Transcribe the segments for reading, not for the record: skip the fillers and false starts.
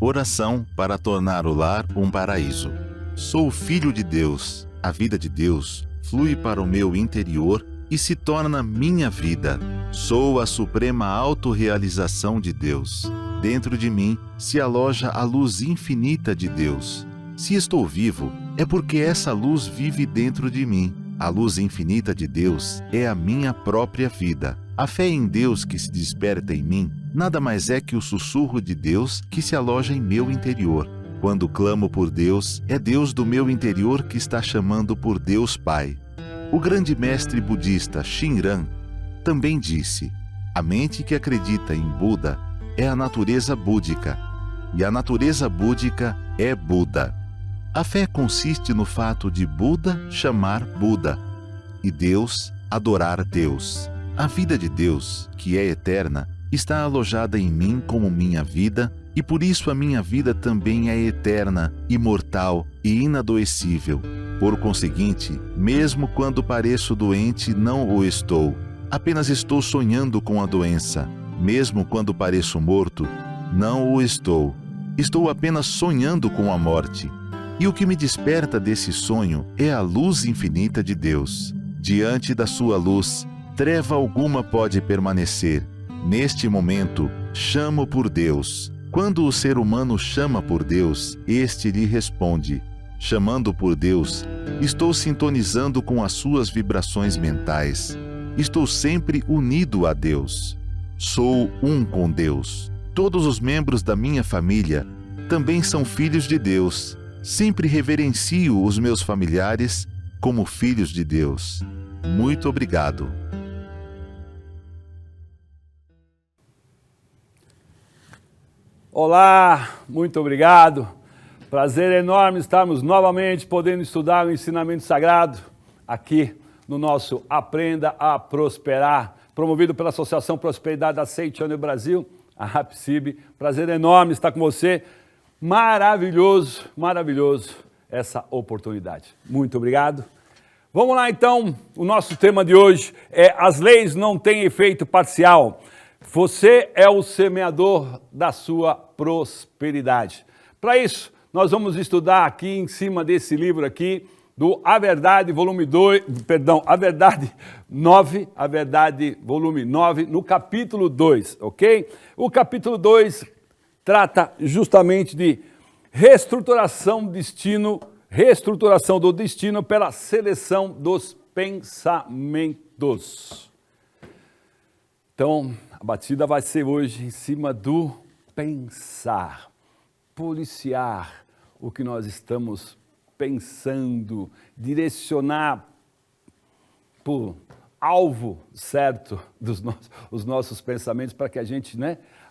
Oração para tornar o lar um paraíso. Sou filho de Deus. A vida de Deus flui para o meu interior e se torna minha vida. Sou a suprema autorrealização de Deus. Dentro de mim se aloja a luz infinita de Deus. Se estou vivo, é porque essa luz vive dentro de mim. A luz infinita de Deus é a minha própria vida. A fé em Deus que se desperta em mim nada mais é que o sussurro de Deus que se aloja em meu interior. Quando clamo por Deus, é Deus do meu interior que está chamando por Deus Pai. O grande mestre budista Shinran também disse: a mente que acredita em Buda é a natureza búdica, e a natureza búdica é Buda. A fé consiste no fato de Buda chamar Buda e Deus adorar Deus. A vida de Deus, que é eterna, está alojada em mim como minha vida, e por isso a minha vida também é eterna, imortal e inadoecível. Por conseguinte, mesmo quando pareço doente, não o estou. Apenas estou sonhando com a doença. Mesmo quando pareço morto, não o estou. Estou apenas sonhando com a morte. E o que me desperta desse sonho é a luz infinita de Deus. Diante da sua luz, treva alguma pode permanecer. Neste momento, chamo por Deus. Quando o ser humano chama por Deus, este lhe responde. Chamando por Deus, estou sintonizando com as suas vibrações mentais. Estou sempre unido a Deus. Sou um com Deus. Todos os membros da minha família também são filhos de Deus. Sempre reverencio os meus familiares como filhos de Deus. Muito obrigado. Olá, muito obrigado. Prazer enorme estarmos novamente podendo estudar o ensinamento sagrado aqui no nosso Aprenda a Prosperar, promovido pela Associação Prosperidade da Seichano Brasil, a APSIB. Prazer enorme estar com você. Maravilhoso, maravilhoso essa oportunidade. Muito obrigado. Vamos lá então, o nosso tema de hoje é as leis não têm efeito parcial. Você é o semeador da sua prosperidade. Para isso, nós vamos estudar aqui em cima desse livro aqui, do A Verdade, volume 2, A Verdade 9, A Verdade, volume 9, no capítulo 2, ok? O capítulo 2 trata justamente de reestruturação do destino pela seleção dos pensamentos. Então, a batida vai ser hoje em cima do pensar, policiar o que nós estamos pensando, direcionar para o alvo certo dos nossos pensamentos para que a gente,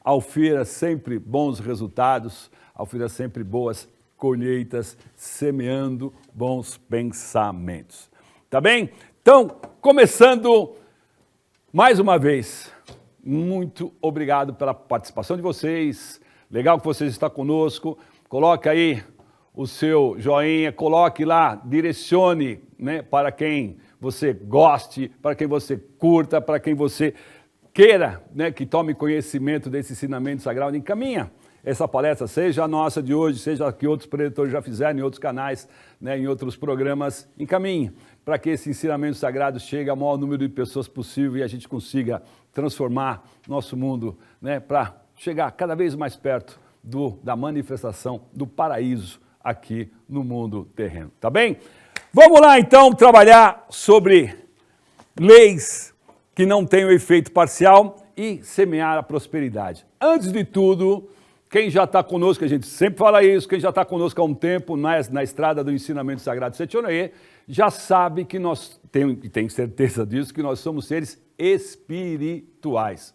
aufira sempre bons resultados, aufira sempre boas colheitas, semeando bons pensamentos. Tá bem? Então, começando mais uma vez, muito obrigado pela participação de vocês. Legal que vocês estão conosco. Coloque aí o seu joinha, coloque lá, direcione, para quem você goste, para quem você curta, para quem você queira, que tome conhecimento desse ensinamento sagrado. Encaminha essa palestra, seja a nossa de hoje, seja a que outros preditores já fizeram em outros canais, em outros programas. Encaminhe para que esse ensinamento sagrado chegue ao maior número de pessoas possível e a gente consiga transformar nosso mundo, para chegar cada vez mais perto da manifestação do paraíso aqui no mundo terreno, tá bem? Vamos lá então trabalhar sobre leis que não têm o efeito parcial e semear a prosperidade. Antes de tudo, quem já está conosco, a gente sempre fala isso, quem já está conosco há um tempo na estrada do ensinamento sagrado Sechonoye, já sabe que nós, tem certeza disso, que nós somos seres espirituais.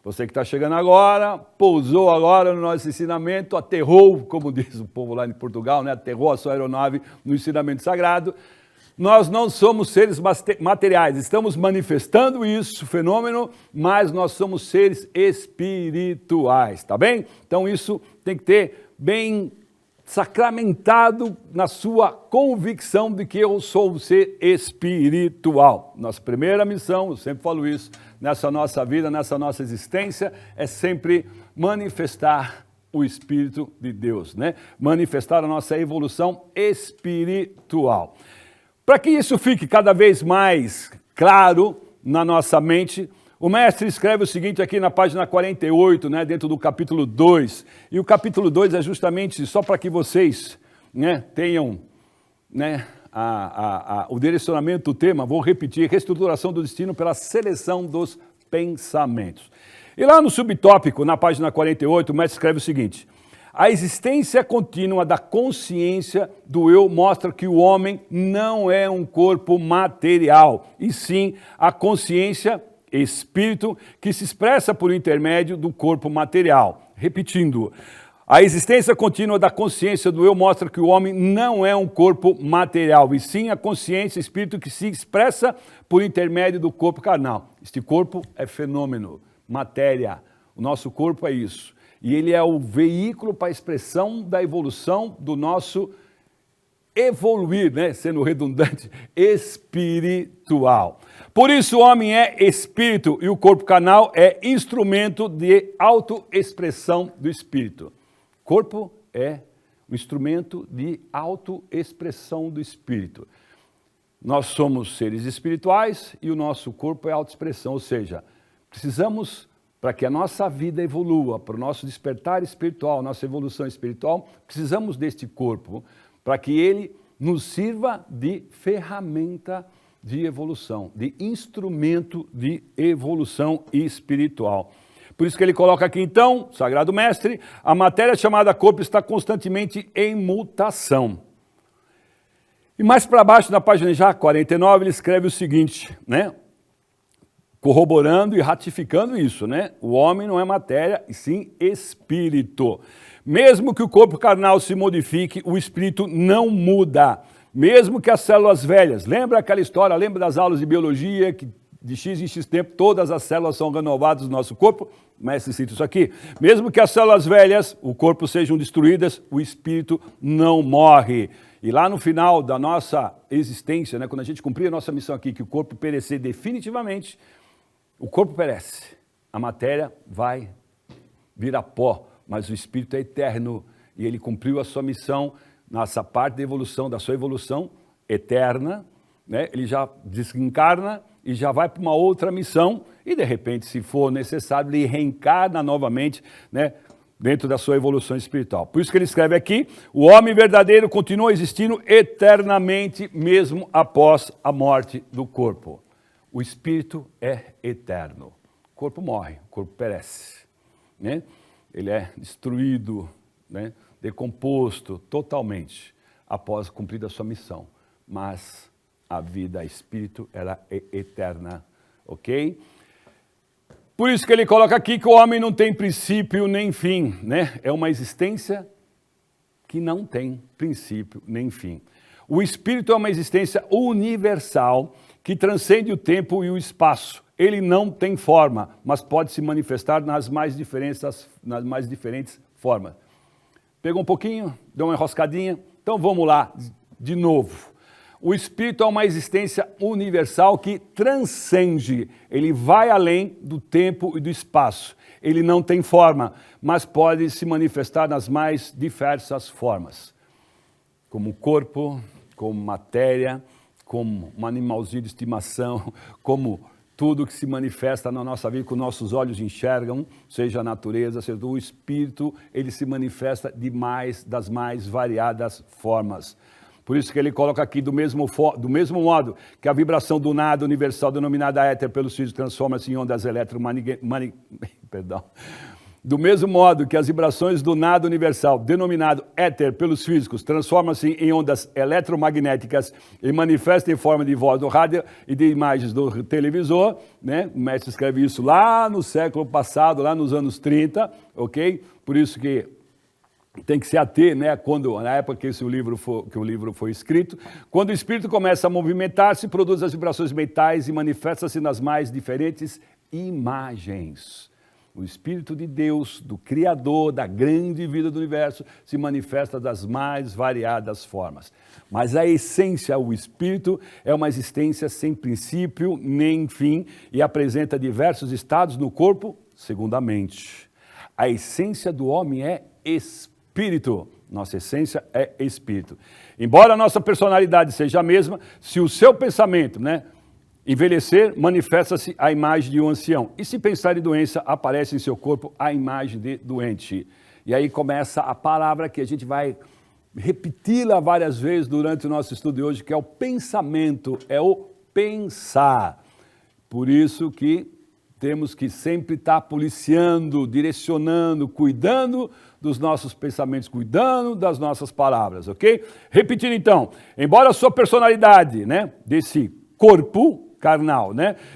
Você que está chegando agora, pousou agora no nosso ensinamento, aterrou, como diz o povo lá em Portugal, aterrou a sua aeronave no ensinamento sagrado. Nós não somos seres materiais, estamos manifestando isso, fenômeno, mas nós somos seres espirituais, tá bem? Então isso tem que ter bem sacramentado na sua convicção de que eu sou um ser espiritual. Nossa primeira missão, eu sempre falo isso, nessa nossa vida, nessa nossa existência, é sempre manifestar o Espírito de Deus, né? Manifestar a nossa evolução espiritual. Para que isso fique cada vez mais claro na nossa mente, o mestre escreve o seguinte aqui na página 48, né, dentro do capítulo 2. E o capítulo 2 é justamente só para que vocês, né, tenham, né, o direcionamento do tema, vou repetir, reestruturação do destino pela seleção dos pensamentos. E lá no subtópico, na página 48, o mestre escreve o seguinte: a existência contínua da consciência do eu mostra que o homem não é um corpo material, e sim a consciência, espírito, que se expressa por intermédio do corpo material. Repetindo, a existência contínua da consciência do eu mostra que o homem não é um corpo material, e sim a consciência, espírito, que se expressa por intermédio do corpo carnal. Este corpo é fenômeno, matéria. O nosso corpo é isso. E ele é o veículo para a expressão da evolução do nosso evoluir, né? Sendo redundante, espiritual. Por isso o homem é espírito e o corpo carnal é instrumento de autoexpressão do espírito. Corpo é um instrumento de autoexpressão do espírito. Nós somos seres espirituais e o nosso corpo é autoexpressão, ou seja, precisamos, para que a nossa vida evolua, para o nosso despertar espiritual, nossa evolução espiritual, precisamos deste corpo, para que ele nos sirva de ferramenta de evolução, de instrumento de evolução espiritual. Por isso que ele coloca aqui então, Sagrado Mestre, a matéria chamada corpo está constantemente em mutação. E mais para baixo, na página já 49, ele escreve o seguinte, né? Corroborando e ratificando isso, né? O homem não é matéria, e sim espírito. Mesmo que o corpo carnal se modifique, o espírito não muda. Mesmo que as células velhas, lembra aquela história, lembra das aulas de biologia, que de X em X tempo todas as células são renovadas no nosso corpo? O mestre cita isso aqui. Mesmo que as células velhas, o corpo sejam destruídas, o espírito não morre. E lá no final da nossa existência, né, quando a gente cumprir a nossa missão aqui, que o corpo perecer definitivamente, o corpo perece, a matéria vai virar pó, mas o espírito é eterno e ele cumpriu a sua missão nessa parte da evolução, da sua evolução eterna, né? Ele já desencarna e já vai para uma outra missão e de repente, se for necessário, ele reencarna novamente, né, dentro da sua evolução espiritual. Por isso que ele escreve aqui, o homem verdadeiro continua existindo eternamente mesmo após a morte do corpo. O espírito é eterno. O corpo morre, o corpo perece, né? Ele é destruído, né? Decomposto totalmente após cumprir a sua missão. Mas a vida, a espírito, ela é eterna, ok? Por isso que ele coloca aqui que o homem não tem princípio nem fim, né? É uma existência que não tem princípio nem fim. O espírito é uma existência universal que transcende o tempo e o espaço. Ele não tem forma, mas pode se manifestar nas mais diferentes formas. Pegou um pouquinho? Deu uma enroscadinha? Então vamos lá, de novo. O espírito é uma existência universal que transcende. Ele vai além do tempo e do espaço. Ele não tem forma, mas pode se manifestar nas mais diversas formas. Como corpo, como matéria, como um animalzinho de estimação, como tudo que se manifesta na nossa vida, que os nossos olhos enxergam, seja a natureza, seja o espírito, ele se manifesta das mais variadas formas. Por isso que ele coloca aqui, do mesmo modo que a vibração do nada universal, denominada éter pelos físicos, transforma-se em ondas Do mesmo modo que as vibrações do nada universal, denominado éter pelos físicos, transformam-se em ondas eletromagnéticas e manifestam em forma de voz do rádio e de imagens do televisor, né? O mestre escreve isso lá no século passado, lá nos anos 30, ok? Por isso que tem que se ater, né, na época que o livro foi escrito, quando o espírito começa a movimentar-se, produz as vibrações mentais e manifesta-se nas mais diferentes imagens. O Espírito de Deus, do Criador, da grande vida do universo, se manifesta das mais variadas formas. Mas a essência, o Espírito, é uma existência sem princípio nem fim e apresenta diversos estados no corpo, segundo a mente. A essência do homem é espírito. Nossa essência é espírito. Embora a nossa personalidade seja a mesma, se o seu pensamento, envelhecer, manifesta-se a imagem de um ancião. E se pensar em doença, aparece em seu corpo a imagem de doente. E aí começa a palavra que a gente vai repeti-la várias vezes durante o nosso estudo de hoje, que é o pensamento, é o pensar. Por isso que temos que sempre estar policiando, direcionando, cuidando dos nossos pensamentos, cuidando das nossas palavras, ok? Repetindo então, embora a sua personalidade, desse corpo carnal,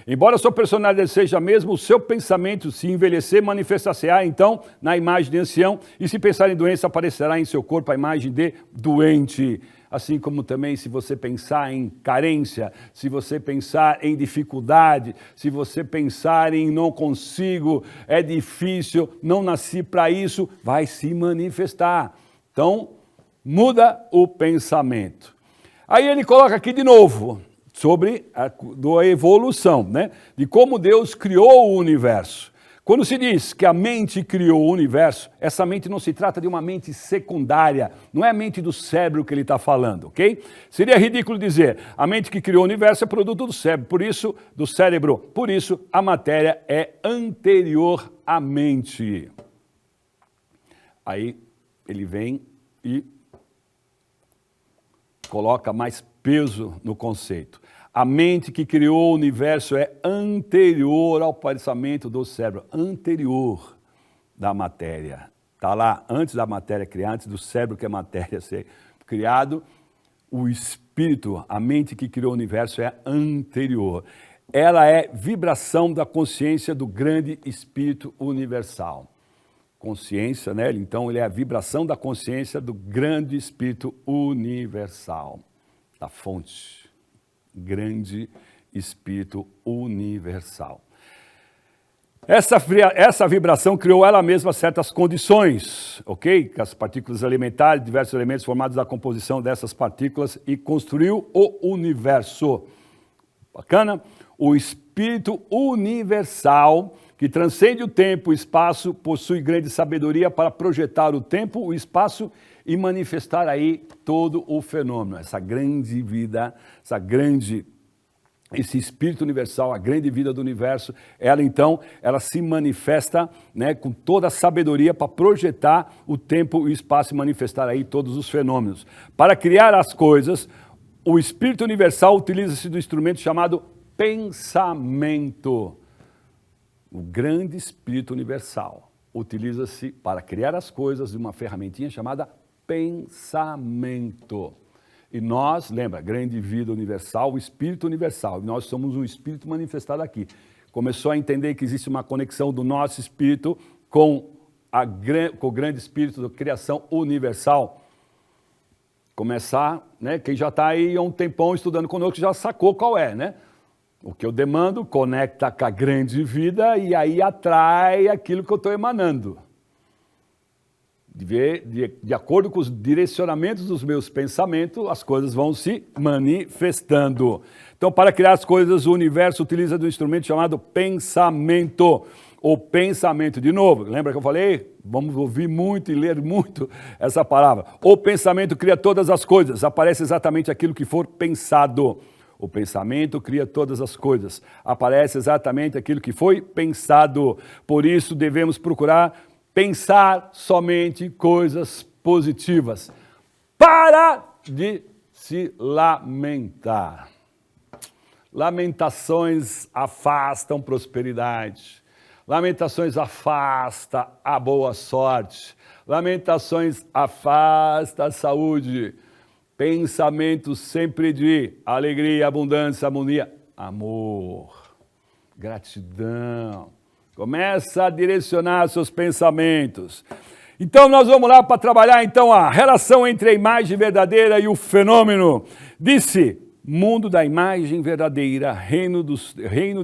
embora a sua personalidade seja a mesma, o seu pensamento, se envelhecer, manifestar-se-á, então, na imagem de ancião, e se pensar em doença, aparecerá em seu corpo a imagem de doente. Assim como também se você pensar em carência, se você pensar em dificuldade, se você pensar em não consigo, é difícil, não nasci para isso, vai se manifestar. Então, muda o pensamento. Aí ele coloca aqui de novo, sobre a evolução, de como Deus criou o universo. Quando se diz que a mente criou o universo, essa mente não se trata de uma mente secundária, não é a mente do cérebro que ele está falando, ok? Seria ridículo dizer, a mente que criou o universo é produto do cérebro, por isso a matéria é anterior à mente. Aí ele vem e coloca mais peso no conceito. A mente que criou o universo é anterior ao pensamento do cérebro, anterior da matéria. Está lá, antes da matéria criar, antes do cérebro que é matéria ser criado, o espírito, a mente que criou o universo é anterior. Ela é vibração da consciência do grande espírito universal. Consciência, então ele é a vibração da consciência do grande espírito universal, da fonte. Grande espírito universal. Essa vibração criou ela mesma certas condições, ok? As partículas elementares, diversos elementos formados da composição dessas partículas e construiu o universo. Bacana? O espírito universal, que transcende o tempo e o espaço, possui grande sabedoria para projetar o tempo, o espaço e manifestar aí todo o fenômeno, essa grande vida, esse espírito universal, a grande vida do universo, ela se manifesta com toda a sabedoria para projetar o tempo e o espaço e manifestar aí todos os fenômenos. Para criar as coisas, o espírito universal utiliza-se do instrumento chamado pensamento. O grande espírito universal utiliza-se para criar as coisas de uma ferramentinha chamada pensamento. E nós, lembra, grande vida universal, o espírito universal, e nós somos um espírito manifestado aqui. Começou a entender que existe uma conexão do nosso espírito com o grande espírito da criação universal. Começar, quem já está aí há um tempão estudando conosco já sacou qual é, O que eu demando conecta com a grande vida e aí atrai aquilo que eu estou emanando. De acordo com os direcionamentos dos meus pensamentos, as coisas vão se manifestando. Então, para criar as coisas, o universo utiliza do instrumento chamado pensamento. O pensamento, de novo, lembra que eu falei? Vamos ouvir muito e ler muito essa palavra. O pensamento cria todas as coisas, aparece exatamente aquilo que for pensado. O pensamento cria todas as coisas, aparece exatamente aquilo que foi pensado. Por isso, devemos procurar pensar somente coisas positivas. Para de se lamentar. Lamentações afastam prosperidade. Lamentações afasta a boa sorte. Lamentações afasta a saúde. Pensamentos sempre de alegria, abundância, harmonia, amor, gratidão. Começa a direcionar seus pensamentos. Então nós vamos lá para trabalhar então a relação entre a imagem verdadeira e o fenômeno. Disse, mundo da imagem verdadeira, reino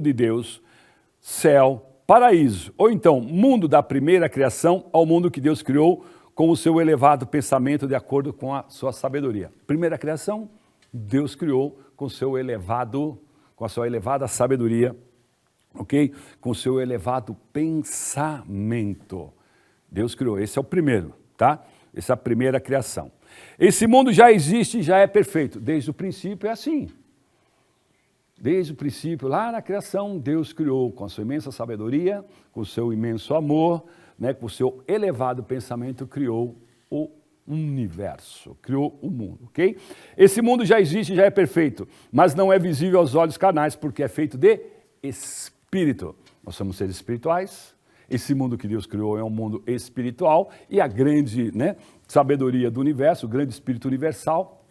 de Deus, céu, paraíso. Ou então, mundo da primeira criação ao mundo que Deus criou com o seu elevado pensamento de acordo com a sua sabedoria. Primeira criação, Deus criou com a sua elevada sabedoria, ok? Com o seu elevado pensamento. Deus criou, esse é o primeiro, tá? Essa é a primeira criação. Esse mundo já existe e já é perfeito. Desde o princípio é assim. Desde o princípio, lá na criação, Deus criou com a sua imensa sabedoria, com o seu imenso amor, né, com o seu elevado pensamento, criou o universo, criou o mundo, ok? Esse mundo já existe, já é perfeito, mas não é visível aos olhos carnais, porque é feito de espírito. Nós somos seres espirituais, esse mundo que Deus criou é um mundo espiritual, e a grande, né, sabedoria do universo, o grande espírito universal,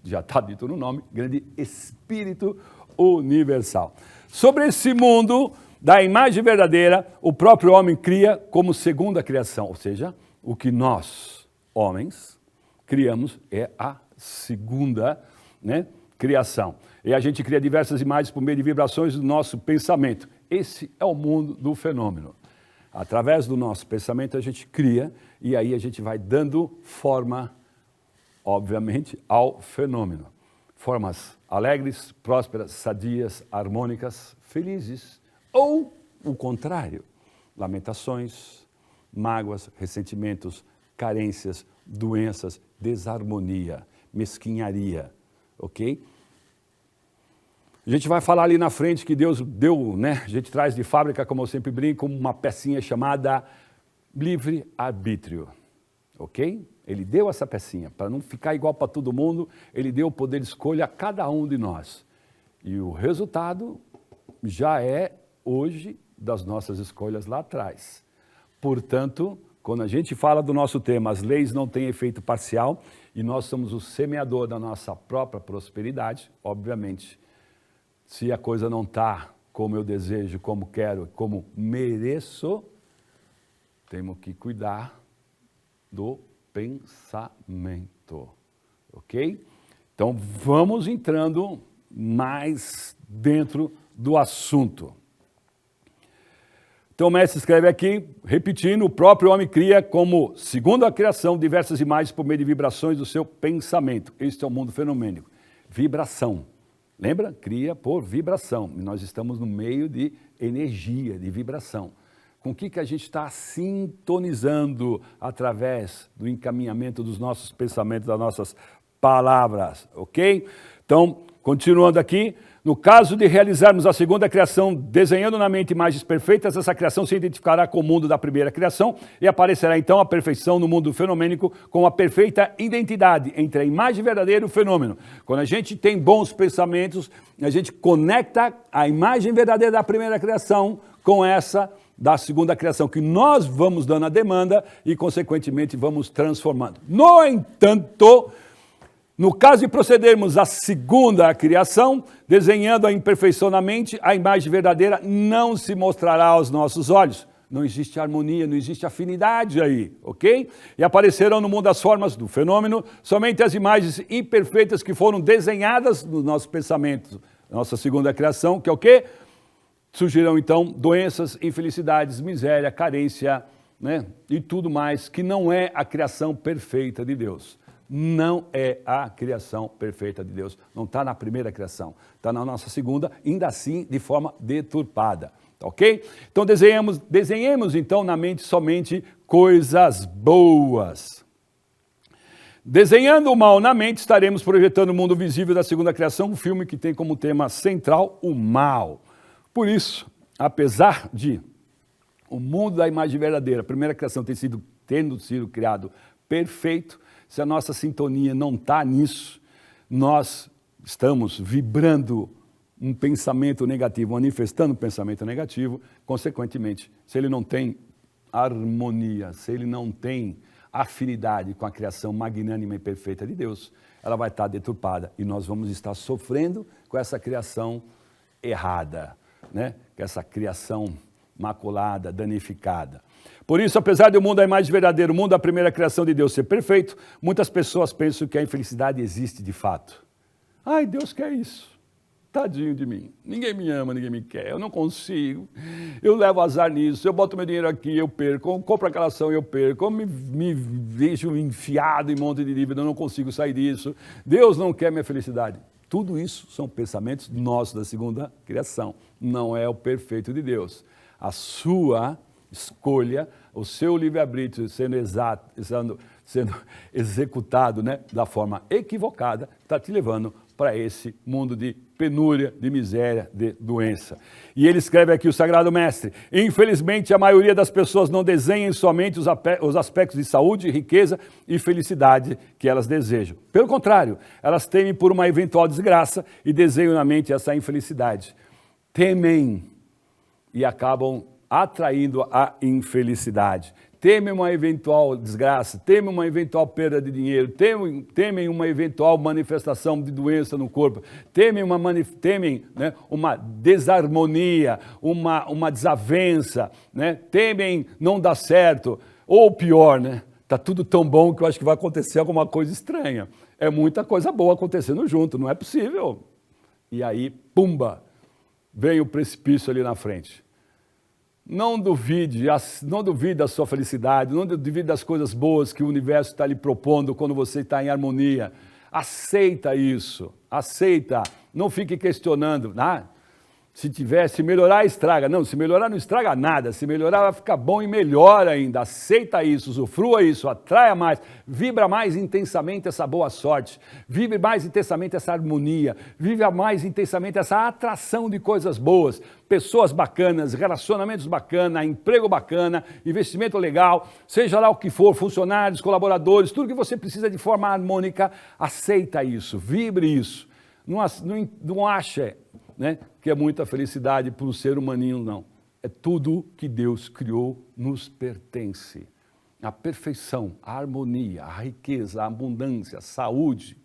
já está dito no nome, grande espírito universal. Sobre esse mundo da imagem verdadeira, o próprio homem cria como segunda criação, ou seja, o que nós, homens, criamos é a segunda, né, criação. E a gente cria diversas imagens por meio de vibrações do nosso pensamento. Esse é o mundo do fenômeno. Através do nosso pensamento a gente cria e aí a gente vai dando forma, obviamente, ao fenômeno. Formas alegres, prósperas, sadias, harmônicas, felizes. Ou o contrário, lamentações, mágoas, ressentimentos, carências, doenças, desarmonia, mesquinharia, ok? A gente vai falar ali na frente que Deus deu, né? A gente traz de fábrica, como eu sempre brinco, uma pecinha chamada livre-arbítrio, ok? Ele deu essa pecinha, para não ficar igual para todo mundo, ele deu o poder de escolha a cada um de nós. E o resultado já é, hoje, das nossas escolhas lá atrás. Portanto, quando a gente fala do nosso tema, as leis não têm efeito parcial, e nós somos o semeador da nossa própria prosperidade, obviamente, se a coisa não está como eu desejo, como quero, como mereço, temos que cuidar do pensamento, ok? Então, vamos entrando mais dentro do assunto. Então, o mestre escreve aqui, repetindo, o próprio homem cria como, segundo a criação, diversas imagens por meio de vibrações do seu pensamento. Este é o mundo fenomênico. Vibração. Lembra? Cria por vibração. E nós estamos no meio de energia, de vibração. Com o que a gente está sintonizando através do encaminhamento dos nossos pensamentos, das nossas palavras, ok? Então, continuando aqui, no caso de realizarmos a segunda criação, desenhando na mente imagens perfeitas, essa criação se identificará com o mundo da primeira criação e aparecerá então a perfeição no mundo fenomênico com a perfeita identidade entre a imagem verdadeira e o fenômeno. Quando a gente tem bons pensamentos, a gente conecta a imagem verdadeira da primeira criação com essa da segunda criação, que nós vamos dando a demanda e, consequentemente, vamos transformando. No entanto, no caso de procedermos à segunda criação, desenhando a imperfeição na mente, a imagem verdadeira não se mostrará aos nossos olhos. Não existe harmonia, não existe afinidade aí, ok? E aparecerão no mundo as formas do fenômeno somente as imagens imperfeitas que foram desenhadas no nosso pensamento. Nossa segunda criação, que é o quê? Surgirão então doenças, infelicidades, miséria, carência, né? E tudo mais que não é a criação perfeita de Deus. Não é a criação perfeita de Deus. Não está na primeira criação. Está na nossa segunda, ainda assim de forma deturpada. Ok? Então desenhemos então na mente somente coisas boas. Desenhando o mal na mente, estaremos projetando o mundo visível da segunda criação, um filme que tem como tema central o mal. Por isso, apesar de o mundo da imagem verdadeira, a primeira criação tendo sido criado perfeito, se a nossa sintonia não está nisso, nós estamos vibrando um pensamento negativo, manifestando um pensamento negativo, consequentemente, se ele não tem harmonia, se ele não tem afinidade com a criação magnânima e perfeita de Deus, ela vai estar deturpada e nós vamos estar sofrendo com essa criação errada, né? Com essa criação maculada, danificada. Por isso, apesar do mundo da imagem verdadeira, o mundo da primeira criação de Deus ser perfeito, muitas pessoas pensam que a infelicidade existe de fato. Ai, Deus quer isso. Tadinho de mim. Ninguém me ama, ninguém me quer. Eu não consigo. Eu levo azar nisso. Eu boto meu dinheiro aqui, eu perco. Eu compro aquela ação, eu perco. Eu me vejo enfiado em um monte de dívida, eu não consigo sair disso. Deus não quer minha felicidade. Tudo isso são pensamentos nossos da segunda criação. Não é o perfeito de Deus. A sua escolha, o seu livre-arbítrio sendo executado, né, da forma equivocada, está te levando para esse mundo de penúria, de miséria, de doença. E ele escreve aqui, o Sagrado Mestre: infelizmente a maioria das pessoas não desenham somente os aspectos de saúde, riqueza e felicidade que elas desejam. Pelo contrário, elas temem por uma eventual desgraça e desenham na mente essa infelicidade. Temem e acabam atraindo a infelicidade. Temem uma eventual desgraça, temem uma eventual perda de dinheiro, temem uma eventual manifestação de doença no corpo, temem uma desarmonia, uma desavença, né? Temem não dar certo, ou pior, né? Tá tudo tão bom que eu acho que vai acontecer alguma coisa estranha. É muita coisa boa acontecendo junto, não é possível. E aí, pumba, vem o precipício ali na frente. Não duvide da sua felicidade, não duvide das coisas boas que o universo está lhe propondo quando você está em harmonia. Aceita isso, aceita, não fique questionando. Se melhorar, estraga. Não, se melhorar não estraga nada, se melhorar vai ficar bom e melhor ainda. Aceita isso, usufrua isso, atraia mais, vibra mais intensamente essa boa sorte, vibre mais intensamente essa harmonia, viva mais intensamente essa atração de coisas boas, pessoas bacanas, relacionamentos bacanas, emprego bacana, investimento legal, seja lá o que for, funcionários, colaboradores, tudo que você precisa de forma harmônica, aceita isso, vibre isso. Não acha, né, que é muita felicidade para o ser humaninho, não. É tudo que Deus criou nos pertence. A perfeição, a harmonia, a riqueza, a abundância, a saúde,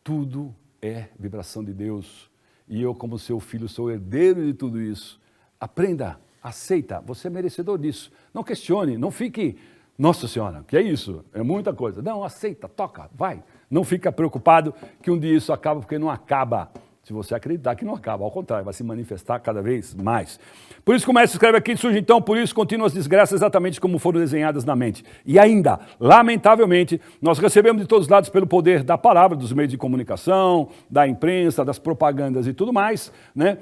tudo é vibração de Deus. E eu, como seu filho, sou herdeiro de tudo isso. Aprenda, aceita, você é merecedor disso. Não questione, não fique, nossa senhora, que é isso? É muita coisa. Não, aceita, toca, vai. Não fica preocupado que um dia isso acaba, porque não acaba. Se você acreditar que não acaba, ao contrário, vai se manifestar cada vez mais. Por isso que o mestre escreve aqui, surge então, por isso continuam as desgraças exatamente como foram desenhadas na mente. E ainda, lamentavelmente, nós recebemos de todos os lados pelo poder da palavra, dos meios de comunicação, da imprensa, das propagandas e tudo mais, né?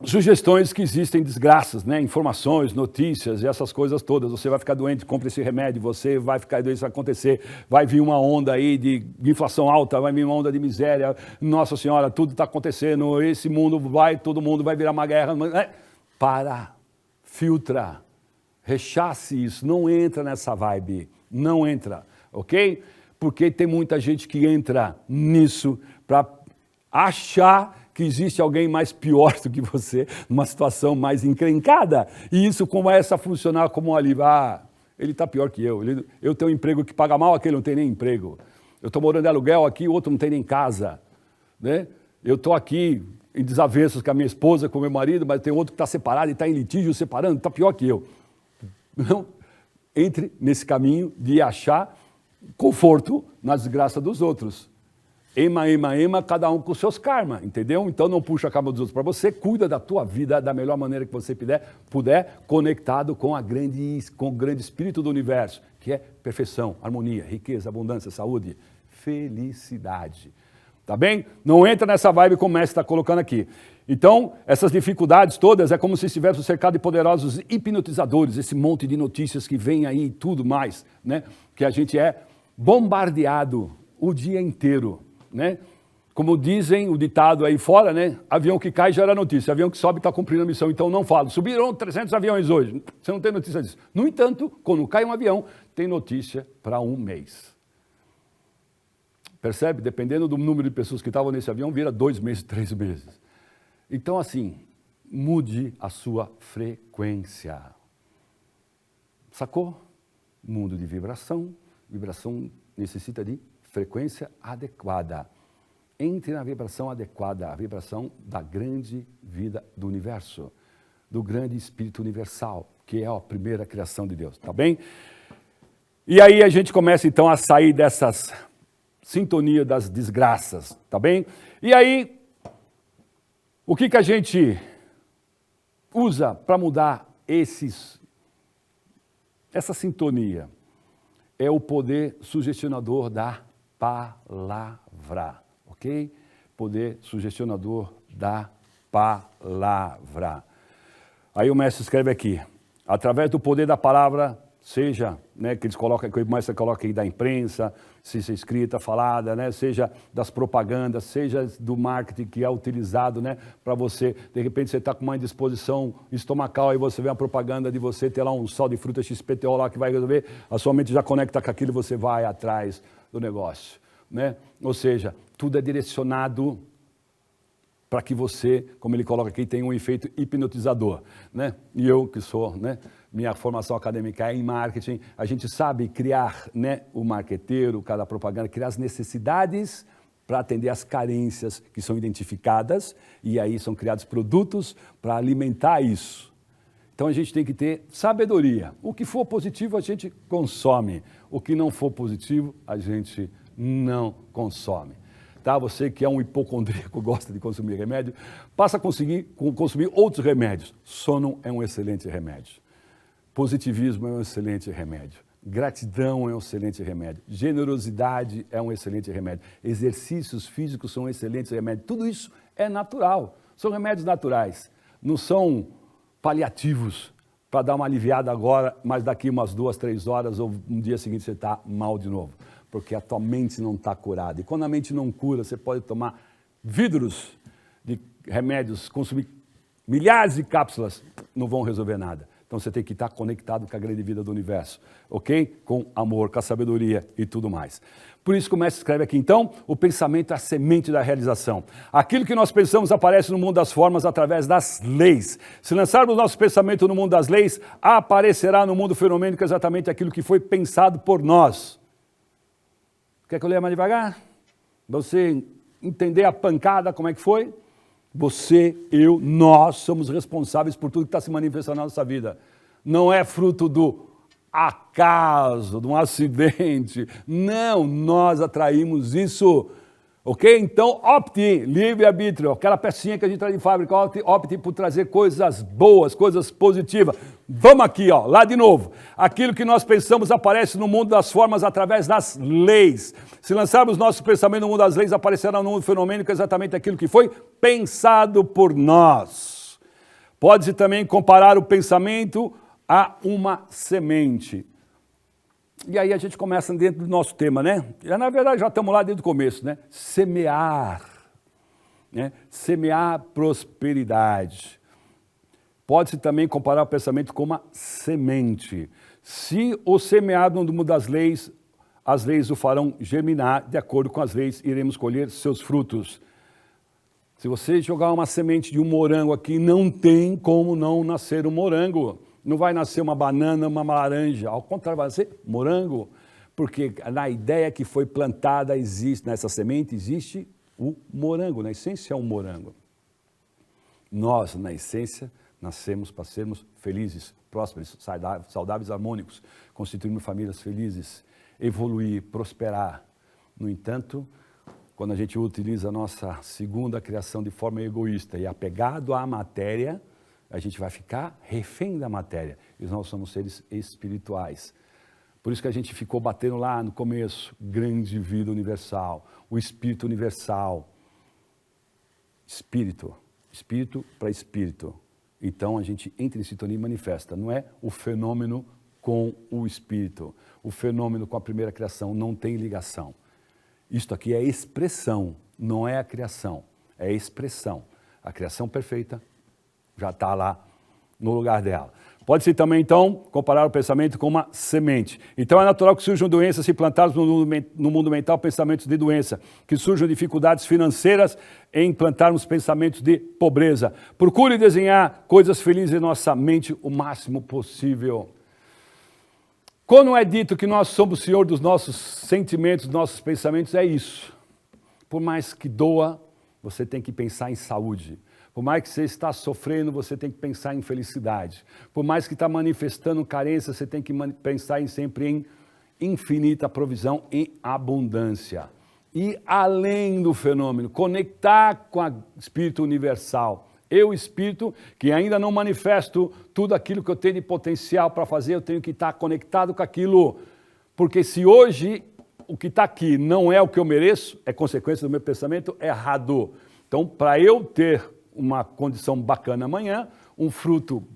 Sugestões que existem desgraças, né? Informações, notícias e essas coisas todas. Você vai ficar doente, compre esse remédio, você vai ficar doente, isso vai acontecer, vai vir uma onda aí de inflação alta, vai vir uma onda de miséria, nossa senhora, tudo está acontecendo, esse mundo todo mundo vai virar uma guerra. Para, filtra, rechace isso, não entra nessa vibe, não entra, ok? Porque tem muita gente que entra nisso para achar que existe alguém mais pior do que você, numa situação mais encrencada, e isso começa a funcionar como um alívio. Ele está pior que eu tenho um emprego que paga mal, aquele não tem nem emprego. Eu estou morando de aluguel aqui, o outro não tem nem casa. Né? Eu estou aqui em desavenças com a minha esposa, com o meu marido, mas tem outro que está separado e está em litígio separando, está pior que eu. Não entre nesse caminho de achar conforto na desgraça dos outros. Ema, cada um com seus karma, entendeu? Então não puxa a karma dos outros para você, cuida da tua vida da melhor maneira que você puder, conectado com o grande espírito do universo, que é perfeição, harmonia, riqueza, abundância, saúde, felicidade. Tá bem? Não entra nessa vibe como o mestre está colocando aqui. Então, essas dificuldades todas é como se estivesse cercado de poderosos hipnotizadores, esse monte de notícias que vem aí e tudo mais, né? Que a gente é bombardeado o dia inteiro. Né? Como dizem o ditado aí fora, né? Avião que cai gera notícia, avião que sobe está cumprindo a missão, então não falo. Subiram 300 aviões hoje, você não tem notícia disso. No entanto, quando cai um avião, tem notícia para um mês. Percebe? Dependendo do número de pessoas que estavam nesse avião, vira 2 meses, 3 meses. Então, assim, mude a sua frequência. Sacou? Mundo de vibração necessita de frequência adequada. Entre na vibração adequada, a vibração da grande vida do universo, do grande espírito universal, que é a primeira criação de Deus, tá bem? E aí a gente começa então a sair dessas sintonia das desgraças, tá bem? E aí, o que a gente usa para mudar essa sintonia? É o poder sugestionador da palavra, ok? Poder sugestionador da palavra. Aí o mestre escreve aqui, através do poder da palavra, seja, né, que eles colocam, que o mestre coloca aí da imprensa, seja escrita, falada, né, seja das propagandas, seja do marketing que é utilizado, né, para você, de repente você está com uma indisposição estomacal e você vê uma propaganda de você ter lá um sal de fruta XPTO lá que vai resolver, a sua mente já conecta com aquilo e você vai atrás do negócio, né? Ou seja, tudo é direcionado para que você, como ele coloca aqui, tenha um efeito hipnotizador, né? E eu que sou, né, minha formação acadêmica é em marketing, a gente sabe criar, né, o marqueteiro, cada propaganda, criar as necessidades para atender as carências que são identificadas e aí são criados produtos para alimentar isso. Então a gente tem que ter sabedoria. O que for positivo a gente consome, o que não for positivo a gente não consome. Tá? Você que é um hipocondríaco, gosta de consumir remédio, passa a conseguir consumir outros remédios. Sono é um excelente remédio. Positivismo é um excelente remédio. Gratidão é um excelente remédio. Generosidade é um excelente remédio. Exercícios físicos são excelentes remédios. Tudo isso é natural. São remédios naturais. Não são paliativos para dar uma aliviada agora, mas daqui umas 2, 3 horas ou no dia seguinte você está mal de novo. Porque a tua mente não está curada. E quando a mente não cura, você pode tomar vidros de remédios, consumir milhares de cápsulas, não vão resolver nada. Então você tem que estar conectado com a grande vida do universo, ok? Com amor, com a sabedoria e tudo mais. Por isso que o mestre escreve aqui, então, o pensamento é a semente da realização. Aquilo que nós pensamos aparece no mundo das formas através das leis. Se lançarmos nosso pensamento no mundo das leis, aparecerá no mundo fenomênico exatamente aquilo que foi pensado por nós. Quer que eu leia mais devagar? Você entender a pancada, como é que foi? Você, eu, nós somos responsáveis por tudo que está se manifestando na nossa vida. Não é fruto do acaso, de um acidente. Não, nós atraímos isso. Ok? Então, opte, livre-arbítrio, aquela pecinha que a gente traz de fábrica, opte por trazer coisas boas, coisas positivas. Vamos aqui, ó, lá de novo. Aquilo que nós pensamos aparece no mundo das formas através das leis. Se lançarmos nosso pensamento no mundo das leis, aparecerá no mundo fenomênico exatamente aquilo que foi pensado por nós. Pode-se também comparar o pensamento a uma semente. E aí a gente começa dentro do nosso tema, né? Na verdade, já estamos lá desde o começo, né? Semear, né? Semear prosperidade. Pode-se também comparar o pensamento com uma semente. Se o semeado no mundo das leis, as leis o farão germinar, de acordo com as leis, iremos colher seus frutos. Se você jogar uma semente de um morango aqui, não tem como não nascer um morango. Não vai nascer uma banana, uma laranja, ao contrário, vai nascer morango, porque na ideia que foi plantada, existe, nessa semente, existe o morango, na essência é um morango. Nós, na essência, nascemos para sermos felizes, prósperos, saudáveis, harmônicos, constituirmos famílias felizes, evoluir, prosperar. No entanto, quando a gente utiliza a nossa segunda criação de forma egoísta e apegado à matéria, a gente vai ficar refém da matéria. E nós somos seres espirituais. Por isso que a gente ficou batendo lá no começo, grande vida universal, o espírito universal. Espírito para espírito. Então a gente entra em sintonia e manifesta. Não é o fenômeno com o espírito. O fenômeno com a primeira criação não tem ligação. Isto aqui é expressão, não é a criação. É expressão. A criação perfeita já está lá no lugar dela. Pode-se também, então, comparar o pensamento com uma semente. Então, é natural que surjam doenças se plantarmos no mundo mental pensamentos de doença, que surjam dificuldades financeiras em implantarmos pensamentos de pobreza. Procure desenhar coisas felizes em nossa mente o máximo possível. Quando é dito que nós somos o senhor dos nossos sentimentos, dos nossos pensamentos, é isso. Por mais que doa, você tem que pensar em saúde. Por mais que você está sofrendo, você tem que pensar em felicidade. Por mais que está manifestando carência, você tem que pensar sempre em infinita provisão e abundância. E além do fenômeno, conectar com o Espírito Universal. Eu, Espírito, que ainda não manifesto tudo aquilo que eu tenho de potencial para fazer, eu tenho que estar conectado com aquilo. Porque se hoje o que está aqui não é o que eu mereço, é consequência do meu pensamento errado. Então, para eu ter uma condição bacana amanhã, um fruto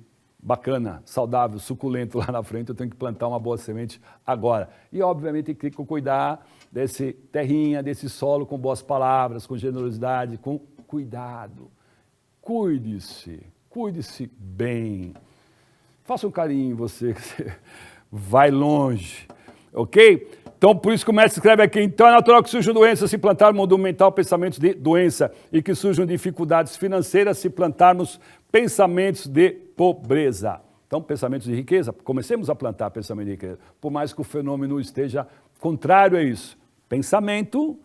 bacana, saudável, suculento lá na frente, eu tenho que plantar uma boa semente agora. E, obviamente, tem que cuidar desse terrinha, desse solo com boas palavras, com generosidade, com cuidado. Cuide-se bem. Faça um carinho em você, que você vai longe, ok? Então, por isso que o mestre escreve aqui, então é natural que surjam doenças se plantar no mundo mental pensamentos de doença e que surjam dificuldades financeiras se plantarmos pensamentos de pobreza. Então, pensamentos de riqueza, comecemos a plantar pensamentos de riqueza, por mais que o fenômeno esteja contrário a isso. Pensamento,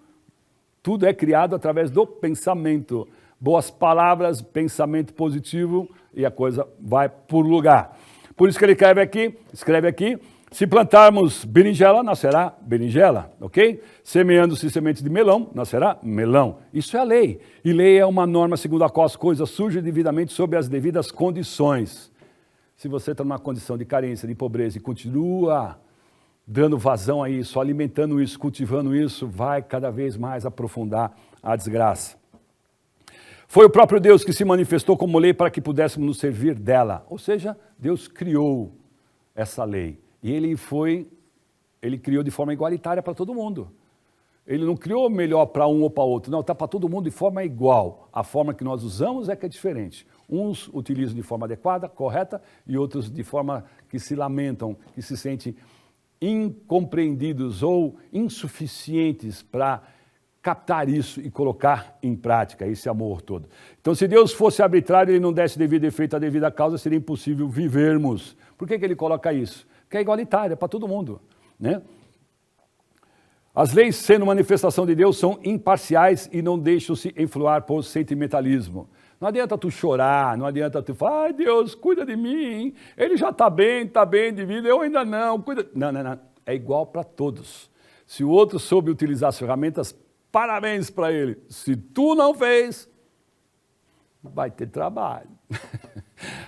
tudo é criado através do pensamento. Boas palavras, pensamento positivo e a coisa vai por lugar. Por isso que ele escreve aqui, se plantarmos berinjela, nascerá berinjela, ok? Semeando-se sementes de melão, nascerá melão. Isso é a lei. E lei é uma norma segundo a qual as coisas surgem devidamente sob as devidas condições. Se você está numa condição de carência, de pobreza e continua dando vazão a isso, alimentando isso, cultivando isso, vai cada vez mais aprofundar a desgraça. Foi o próprio Deus que se manifestou como lei para que pudéssemos nos servir dela. Ou seja, Deus criou essa lei. E ele criou de forma igualitária para todo mundo. Ele não criou melhor para um ou para outro, não, está para todo mundo de forma igual. A forma que nós usamos é que é diferente. Uns utilizam de forma adequada, correta, e outros de forma que se lamentam, que se sentem incompreendidos ou insuficientes para captar isso e colocar em prática esse amor todo. Então, se Deus fosse arbitrário e ele não desse devido efeito à devida causa, seria impossível vivermos. Por que ele coloca isso? Que é igualitária para todo mundo, né? As leis, sendo manifestação de Deus, são imparciais e não deixam-se influir por sentimentalismo. Não adianta tu chorar, não adianta tu falar, ai Deus, cuida de mim, ele já está bem de vida, eu ainda não, cuida. Não, é igual para todos. Se o outro soube utilizar as ferramentas, parabéns para ele. Se tu não fez, vai ter trabalho.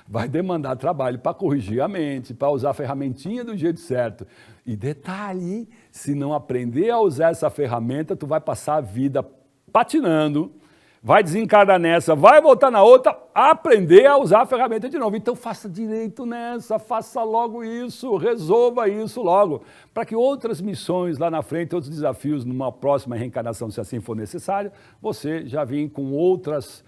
Vai demandar trabalho para corrigir a mente, para usar a ferramentinha do jeito certo. E detalhe, se não aprender a usar essa ferramenta, tu vai passar a vida patinando, vai desencarnar nessa, vai voltar na outra, aprender a usar a ferramenta de novo. Então faça direito nessa, faça logo isso, resolva isso logo, para que outras missões lá na frente, outros desafios numa próxima reencarnação, se assim for necessário, você já vem com outros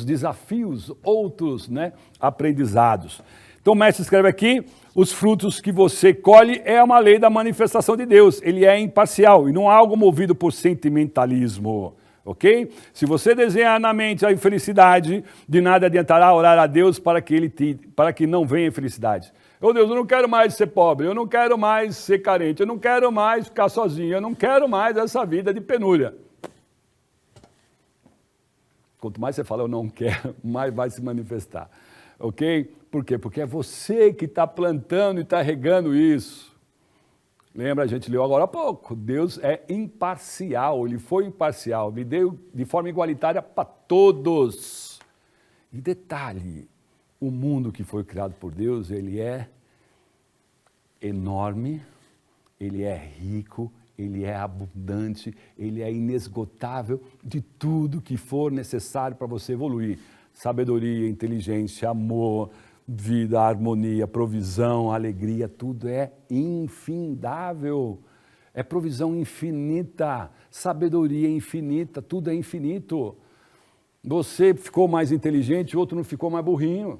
desafios, outros aprendizados. Então o mestre escreve aqui, os frutos que você colhe é uma lei da manifestação de Deus, ele é imparcial e não é algo movido por sentimentalismo, ok? Se você desenhar na mente a infelicidade, de nada adiantará orar a Deus para que não venha infelicidade. Oh Deus, eu não quero mais ser pobre, eu não quero mais ser carente, eu não quero mais ficar sozinho, eu não quero mais essa vida de penúria. Quanto mais você fala, eu não quero, mais vai se manifestar. Ok? Por quê? Porque é você que está plantando e está regando isso. Lembra, a gente leu agora há pouco. Deus é imparcial, ele foi imparcial, me deu de forma igualitária para todos. E detalhe, o mundo que foi criado por Deus, ele é enorme, ele é rico, ele é abundante, ele é inesgotável de tudo que for necessário para você evoluir. Sabedoria, inteligência, amor, vida, harmonia, provisão, alegria, tudo é infindável. É provisão infinita, sabedoria infinita, tudo é infinito. Você ficou mais inteligente, o outro não ficou mais burrinho.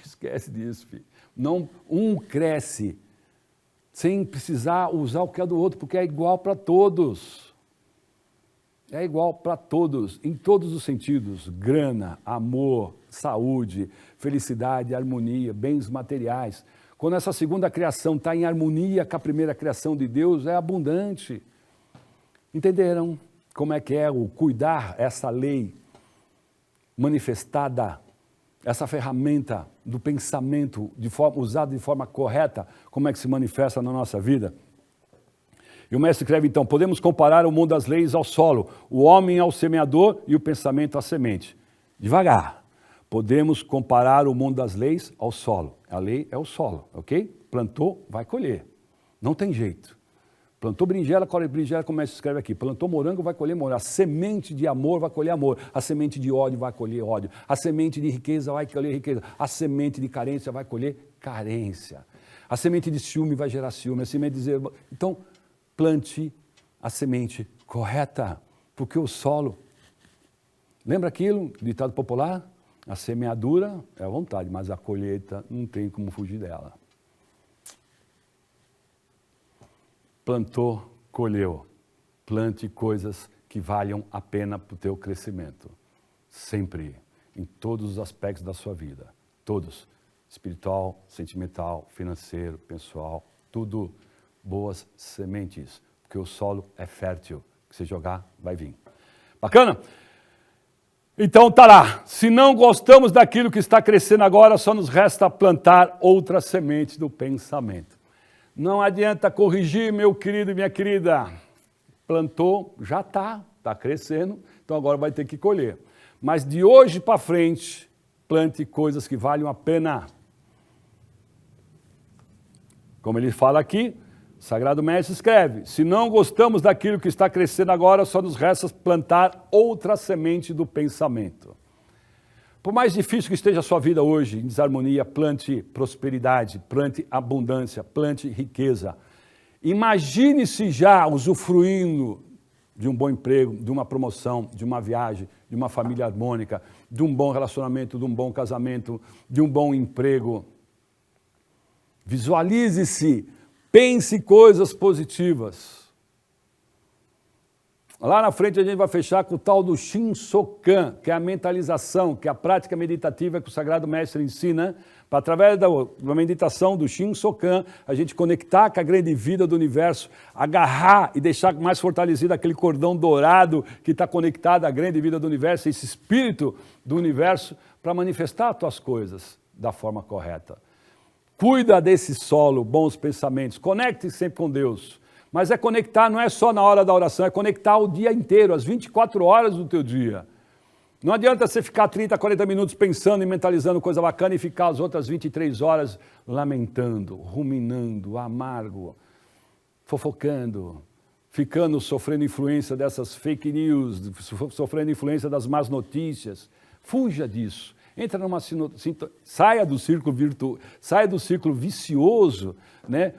Esquece disso, filho. Não, um cresce sem precisar usar o que é do outro, porque é igual para todos. É igual para todos, em todos os sentidos. Grana, amor, saúde, felicidade, harmonia, bens materiais. Quando essa segunda criação está em harmonia com a primeira criação de Deus, é abundante. Entenderam como é que é o cuidar essa lei manifestada, essa ferramenta do pensamento usada de forma correta, como é que se manifesta na nossa vida? E o mestre escreve então, podemos comparar o mundo das leis ao solo, o homem ao semeador e o pensamento à semente. Devagar, podemos comparar o mundo das leis ao solo. A lei é o solo, ok? Plantou, vai colher. Não tem jeito. Plantou berinjela, colhe berinjela, como é que se escreve aqui? Plantou morango, vai colher morango. A semente de amor vai colher amor. A semente de ódio vai colher ódio. A semente de riqueza vai colher riqueza. A semente de carência vai colher carência. A semente de ciúme vai gerar ciúme. A semente de zelo. Então, plante a semente correta, porque o solo... Lembra aquilo, ditado popular? A semeadura é a vontade, mas a colheita não tem como fugir dela. Plantou, colheu. Plante coisas que valham a pena para o teu crescimento. Sempre, em todos os aspectos da sua vida. Todos. Espiritual, sentimental, financeiro, pessoal. Tudo boas sementes. Porque o solo é fértil. Que você jogar, vai vir. Bacana? Então tá lá. Se não gostamos daquilo que está crescendo agora, só nos resta plantar outras sementes do pensamento. Não adianta corrigir, meu querido e minha querida. Plantou, já está crescendo, então agora vai ter que colher. Mas de hoje para frente, plante coisas que valham a pena. Como ele fala aqui, o Sagrado Mestre escreve, se não gostamos daquilo que está crescendo agora, só nos resta plantar outra semente do pensamento. Por mais difícil que esteja a sua vida hoje, em desarmonia, plante prosperidade, plante abundância, plante riqueza. Imagine-se já usufruindo de um bom emprego, de uma promoção, de uma viagem, de uma família harmônica, de um bom relacionamento, de um bom casamento, de um bom emprego. Visualize-se, pense coisas positivas. Lá na frente a gente vai fechar com o tal do Shinsokan, que é a mentalização, que é a prática meditativa que o Sagrado Mestre ensina, para através da meditação do Shinsokan, a gente conectar com a grande vida do universo, agarrar e deixar mais fortalecido aquele cordão dourado que está conectado à grande vida do universo, esse espírito do universo, para manifestar as tuas coisas da forma correta. Cuida desse solo, bons pensamentos, conecte-se sempre com Deus. Mas é conectar, não é só na hora da oração, é conectar o dia inteiro, as 24 horas do teu dia. Não adianta você ficar 30, 40 minutos pensando e mentalizando coisa bacana e ficar as outras 23 horas lamentando, ruminando, amargo, fofocando, sofrendo influência dessas fake news, sofrendo influência das más notícias. Fuja disso. Entra numa saia do círculo vicioso, né?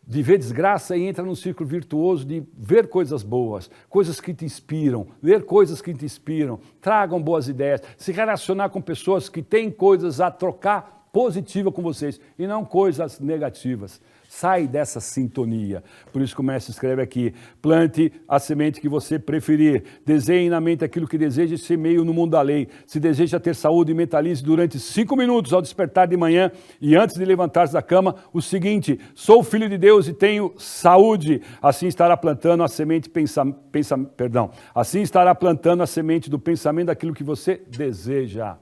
De ver desgraça e entra num círculo virtuoso de ver coisas boas, coisas que te inspiram, ler coisas que te inspiram, tragam boas ideias, se relacionar com pessoas que têm coisas a trocar positiva com vocês e não coisas negativas. Sai dessa sintonia. Por isso que o Mestre escreve aqui, plante a semente que você preferir, desenhe na mente aquilo que deseja e semeie no mundo da lei. Se deseja ter saúde, mentalize durante 5 minutos ao despertar de manhã e antes de levantar-se da cama, o seguinte, sou filho de Deus e tenho saúde. Assim estará plantando a semente assim estará plantando a semente do pensamento daquilo que você deseja.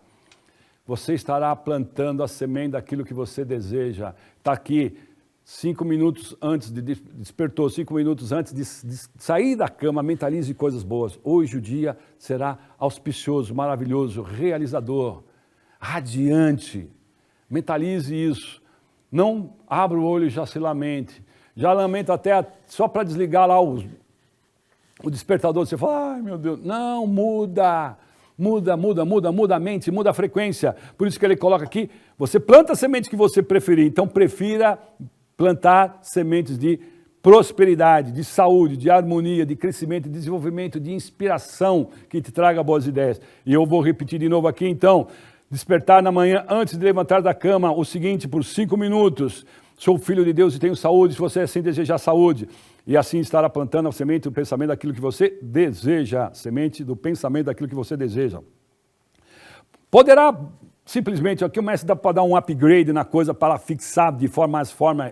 Você estará plantando a semente daquilo que você deseja. Está aqui. 5 minutos antes despertou, 5 minutos antes de sair da cama, mentalize coisas boas. Hoje o dia será auspicioso, maravilhoso, realizador, radiante. Mentalize isso. Não abra o olho e já se lamente. Já lamenta até só para desligar lá o despertador. Você fala, ai meu Deus, não, muda a mente, muda a frequência. Por isso que ele coloca aqui, você planta a semente que você preferir. Então prefira plantar sementes de prosperidade, de saúde, de harmonia, de crescimento, de desenvolvimento, de inspiração que te traga boas ideias. E eu vou repetir de novo aqui então, despertar na manhã antes de levantar da cama, o seguinte, por 5 minutos, sou filho de Deus e tenho saúde, se você assim desejar saúde. E assim estará plantando a semente do pensamento daquilo que você deseja, semente do pensamento daquilo que você deseja. Poderá simplesmente, aqui o mestre dá para dar um upgrade na coisa para fixar de forma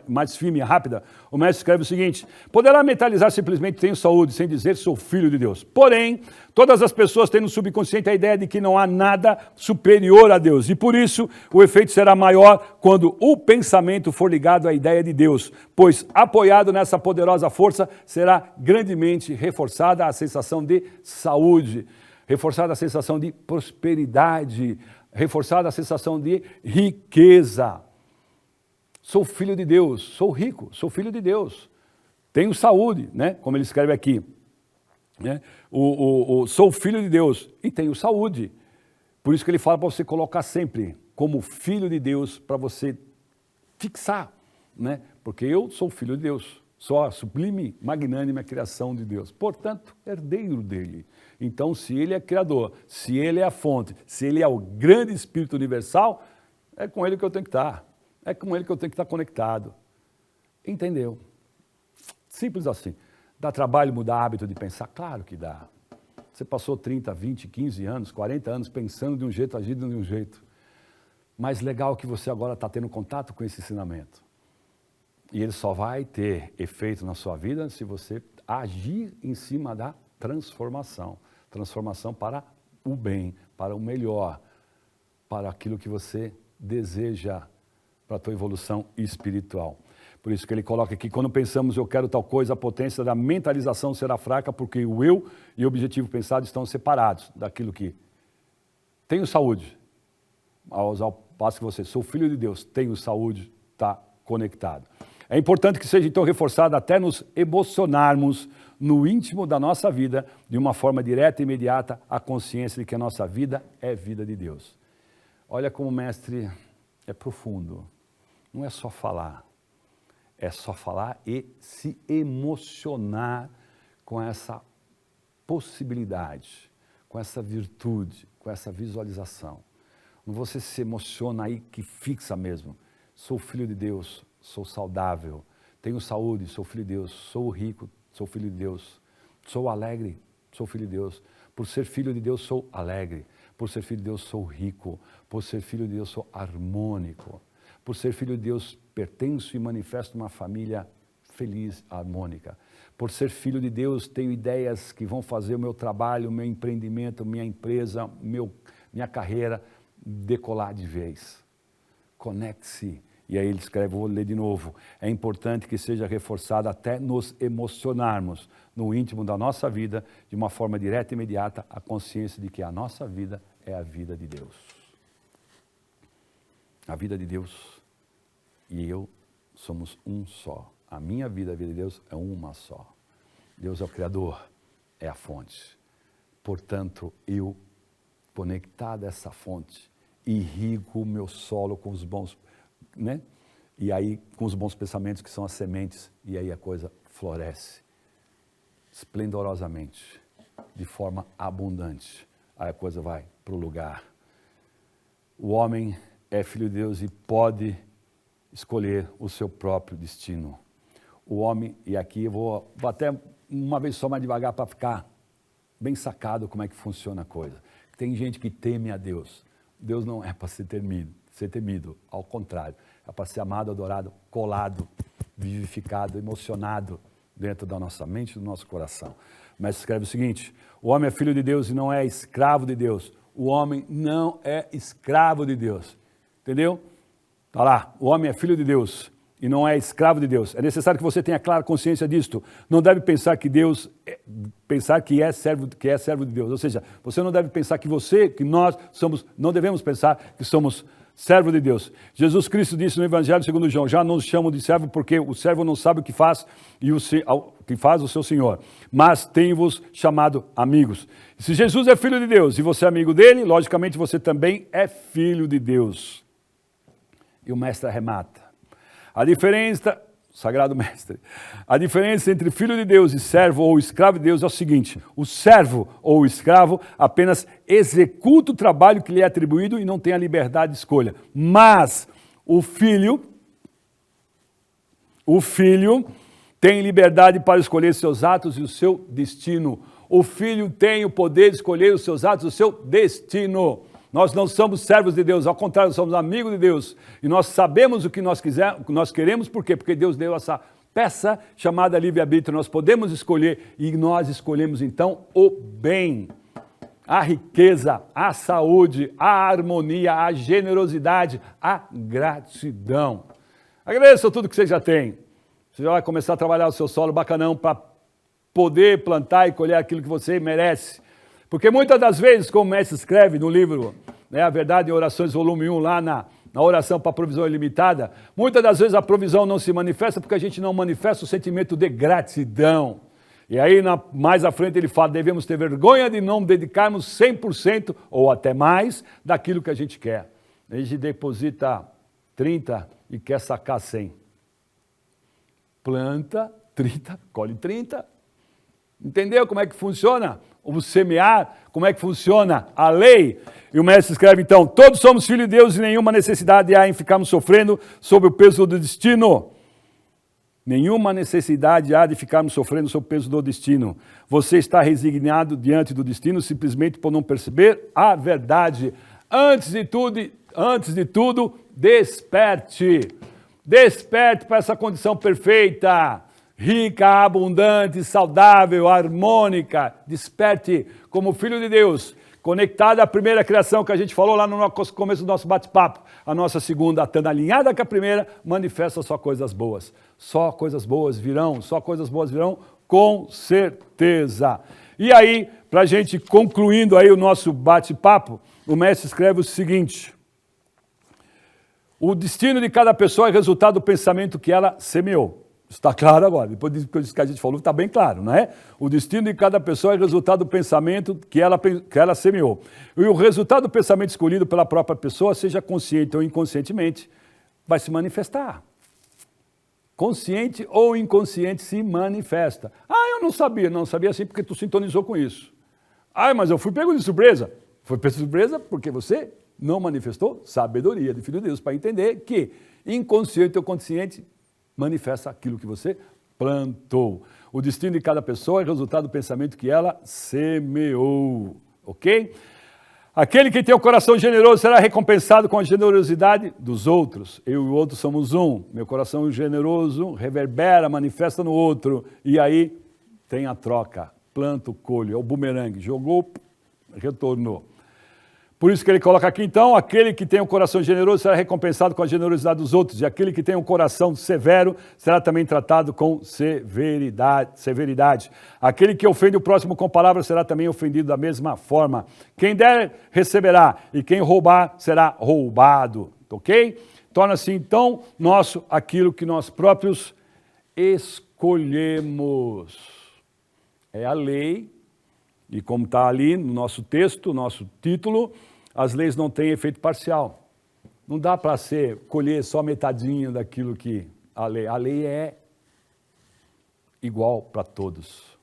mais firme e rápida. O mestre escreve o seguinte, poderá mentalizar simplesmente tenho saúde, sem dizer sou filho de Deus. Porém, todas as pessoas têm no subconsciente a ideia de que não há nada superior a Deus. E por isso, o efeito será maior quando o pensamento for ligado à ideia de Deus. Pois, apoiado nessa poderosa força, será grandemente reforçada a sensação de saúde, reforçada a sensação de prosperidade, reforçada a sensação de riqueza. Sou filho de Deus, sou rico, sou filho de Deus. Tenho saúde, né? Como ele escreve aqui. Né? Sou filho de Deus e tenho saúde. Por isso que ele fala para você colocar sempre como filho de Deus, para você fixar, né? Porque eu sou filho de Deus, sou a sublime, magnânima criação de Deus, portanto, herdeiro dele. Então, se ele é criador, se ele é a fonte, se ele é o grande Espírito universal, é com ele que eu tenho que estar, é com ele que eu tenho que estar conectado. Entendeu? Simples assim. Dá trabalho mudar hábito de pensar? Claro que dá. Você passou 30, 20, 15 anos, 40 anos pensando de um jeito, agindo de um jeito. Mas legal que você agora está tendo contato com esse ensinamento. E ele só vai ter efeito na sua vida se você agir em cima da transformação. Transformação para o bem, para o melhor, para aquilo que você deseja para a tua evolução espiritual. Por isso que ele coloca aqui, quando pensamos eu quero tal coisa, a potência da mentalização será fraca, porque o eu e o objetivo pensado estão separados daquilo que tenho saúde. Ao passo que você, sou filho de Deus, tenho saúde, está conectado. É importante que seja então reforçado até nos emocionarmos no íntimo da nossa vida, de uma forma direta e imediata, a consciência de que a nossa vida é vida de Deus. Olha como o mestre é profundo. Não é só falar. É só falar e se emocionar com essa possibilidade, com essa virtude, com essa visualização. Não você se emociona aí que fixa mesmo. Sou filho de Deus, sou saudável, tenho saúde, sou filho de Deus, sou rico, sou filho de Deus, sou alegre, sou filho de Deus. Por ser filho de Deus, sou alegre. Por ser filho de Deus, sou rico. Por ser filho de Deus, sou harmônico. Por ser filho de Deus, pertenço e manifesto uma família feliz, harmônica. Por ser filho de Deus, tenho ideias que vão fazer o meu trabalho, o meu empreendimento, minha empresa, minha carreira decolar de vez. Conecte-se. E aí ele escreve, vou ler de novo. É importante que seja reforçado até nos emocionarmos no íntimo da nossa vida, de uma forma direta e imediata, a consciência de que a nossa vida é a vida de Deus. A vida de Deus e eu somos um só. A minha vida, a vida de Deus, é uma só. Deus é o Criador, é a fonte. Portanto, eu, conectado a essa fonte, irrigo o meu solo com os bons, né? E aí, com os bons pensamentos, que são as sementes, e aí a coisa floresce esplendorosamente, de forma abundante. Aí a coisa vai para o lugar. O homem é filho de Deus e pode escolher o seu próprio destino. O homem, e aqui eu vou até uma vez só mais devagar para ficar bem sacado como é que funciona a coisa. Tem gente que teme a Deus. Deus não é para ser temido, ao contrário. É para ser amado, adorado, colado, vivificado, emocionado dentro da nossa mente e do nosso coração. Mas escreve o seguinte, o homem é filho de Deus e não é escravo de Deus. O homem não é escravo de Deus. Entendeu? Está lá, o homem é filho de Deus e não é escravo de Deus. É necessário que você tenha clara consciência disto. Não deve pensar que é servo de Deus. Ou seja, você não deve pensar que nós somos, não devemos pensar que somos servo de Deus. Jesus Cristo disse no Evangelho segundo João, já não nos chamam de servo porque o servo não sabe o que faz o seu Senhor, mas tenho-vos chamado amigos. Se Jesus é filho de Deus e você é amigo dele, logicamente você também é filho de Deus. E o mestre arremata. A diferença, sagrado mestre, a diferença entre filho de Deus e servo ou escravo de Deus é o seguinte, o servo ou o escravo apenas executa o trabalho que lhe é atribuído e não tem a liberdade de escolha. Mas o filho tem liberdade para escolher seus atos e o seu destino. O filho tem o poder de escolher os seus atos e o seu destino. Nós não somos servos de Deus, ao contrário, somos amigos de Deus. E nós sabemos o que nós queremos, por quê? Porque Deus deu essa peça chamada livre-arbítrio. Nós podemos escolher e nós escolhemos então o bem, a riqueza, a saúde, a harmonia, a generosidade, a gratidão. Agradeça tudo que você já tem. Você já vai começar a trabalhar o seu solo bacanão para poder plantar e colher aquilo que você merece. Porque muitas das vezes, como o mestre escreve no livro, né, A Verdade em Orações, volume 1, lá na oração para a provisão ilimitada, muitas das vezes a provisão não se manifesta porque a gente não manifesta o sentimento de gratidão. E aí, mais à frente, ele fala, devemos ter vergonha de não dedicarmos 100% ou até mais daquilo que a gente quer. A gente deposita 30 e quer sacar 100. Planta 30, colhe 30. Entendeu como é que funciona o semear? Como é que funciona a lei? E o mestre escreve então, todos somos filhos de Deus e nenhuma necessidade há em ficarmos sofrendo sob o peso do destino. Nenhuma necessidade há de ficarmos sofrendo sob o peso do destino. Você está resignado diante do destino simplesmente por não perceber a verdade. Antes de tudo, desperte. Desperte para essa condição perfeita, rica, abundante, saudável, harmônica. Desperte como filho de Deus, conectado à primeira criação que a gente falou lá no começo do nosso bate-papo. A nossa segunda, estando alinhada com a primeira, manifesta só coisas boas. Só coisas boas virão, com certeza. E aí, para a gente concluindo aí o nosso bate-papo, o mestre escreve o seguinte: o destino de cada pessoa é resultado do pensamento que ela semeou. Está claro agora, depois disso que a gente falou, está bem claro, não é? O destino de cada pessoa é resultado do pensamento que ela semeou. E o resultado do pensamento escolhido pela própria pessoa, seja consciente ou inconscientemente, vai se manifestar. Consciente ou inconsciente se manifesta. Ah, eu não sabia sim porque tu sintonizou com isso. Ah, mas eu fui pego de surpresa. Foi pego de surpresa porque você não manifestou sabedoria de Filho de Deus para entender que inconsciente ou consciente manifesta aquilo que você plantou. O destino de cada pessoa é resultado do pensamento que ela semeou, ok? Aquele que tem o coração generoso será recompensado com a generosidade dos outros. Eu e o outro somos um. Meu coração generoso reverbera, manifesta no outro. E aí tem a troca. Planto, colho. É o bumerangue. Jogou, retornou. Por isso que ele coloca aqui, então, aquele que tem um coração generoso será recompensado com a generosidade dos outros, e aquele que tem um coração severo será também tratado com severidade. Aquele que ofende o próximo com palavras será também ofendido da mesma forma. Quem der, receberá, e quem roubar, será roubado. Ok? Torna-se, então, nosso aquilo que nós próprios escolhemos. É a lei. E como está ali no nosso texto, nosso título, as leis não têm efeito parcial. Não dá para colher só metadinho daquilo que a lei é igual para todos.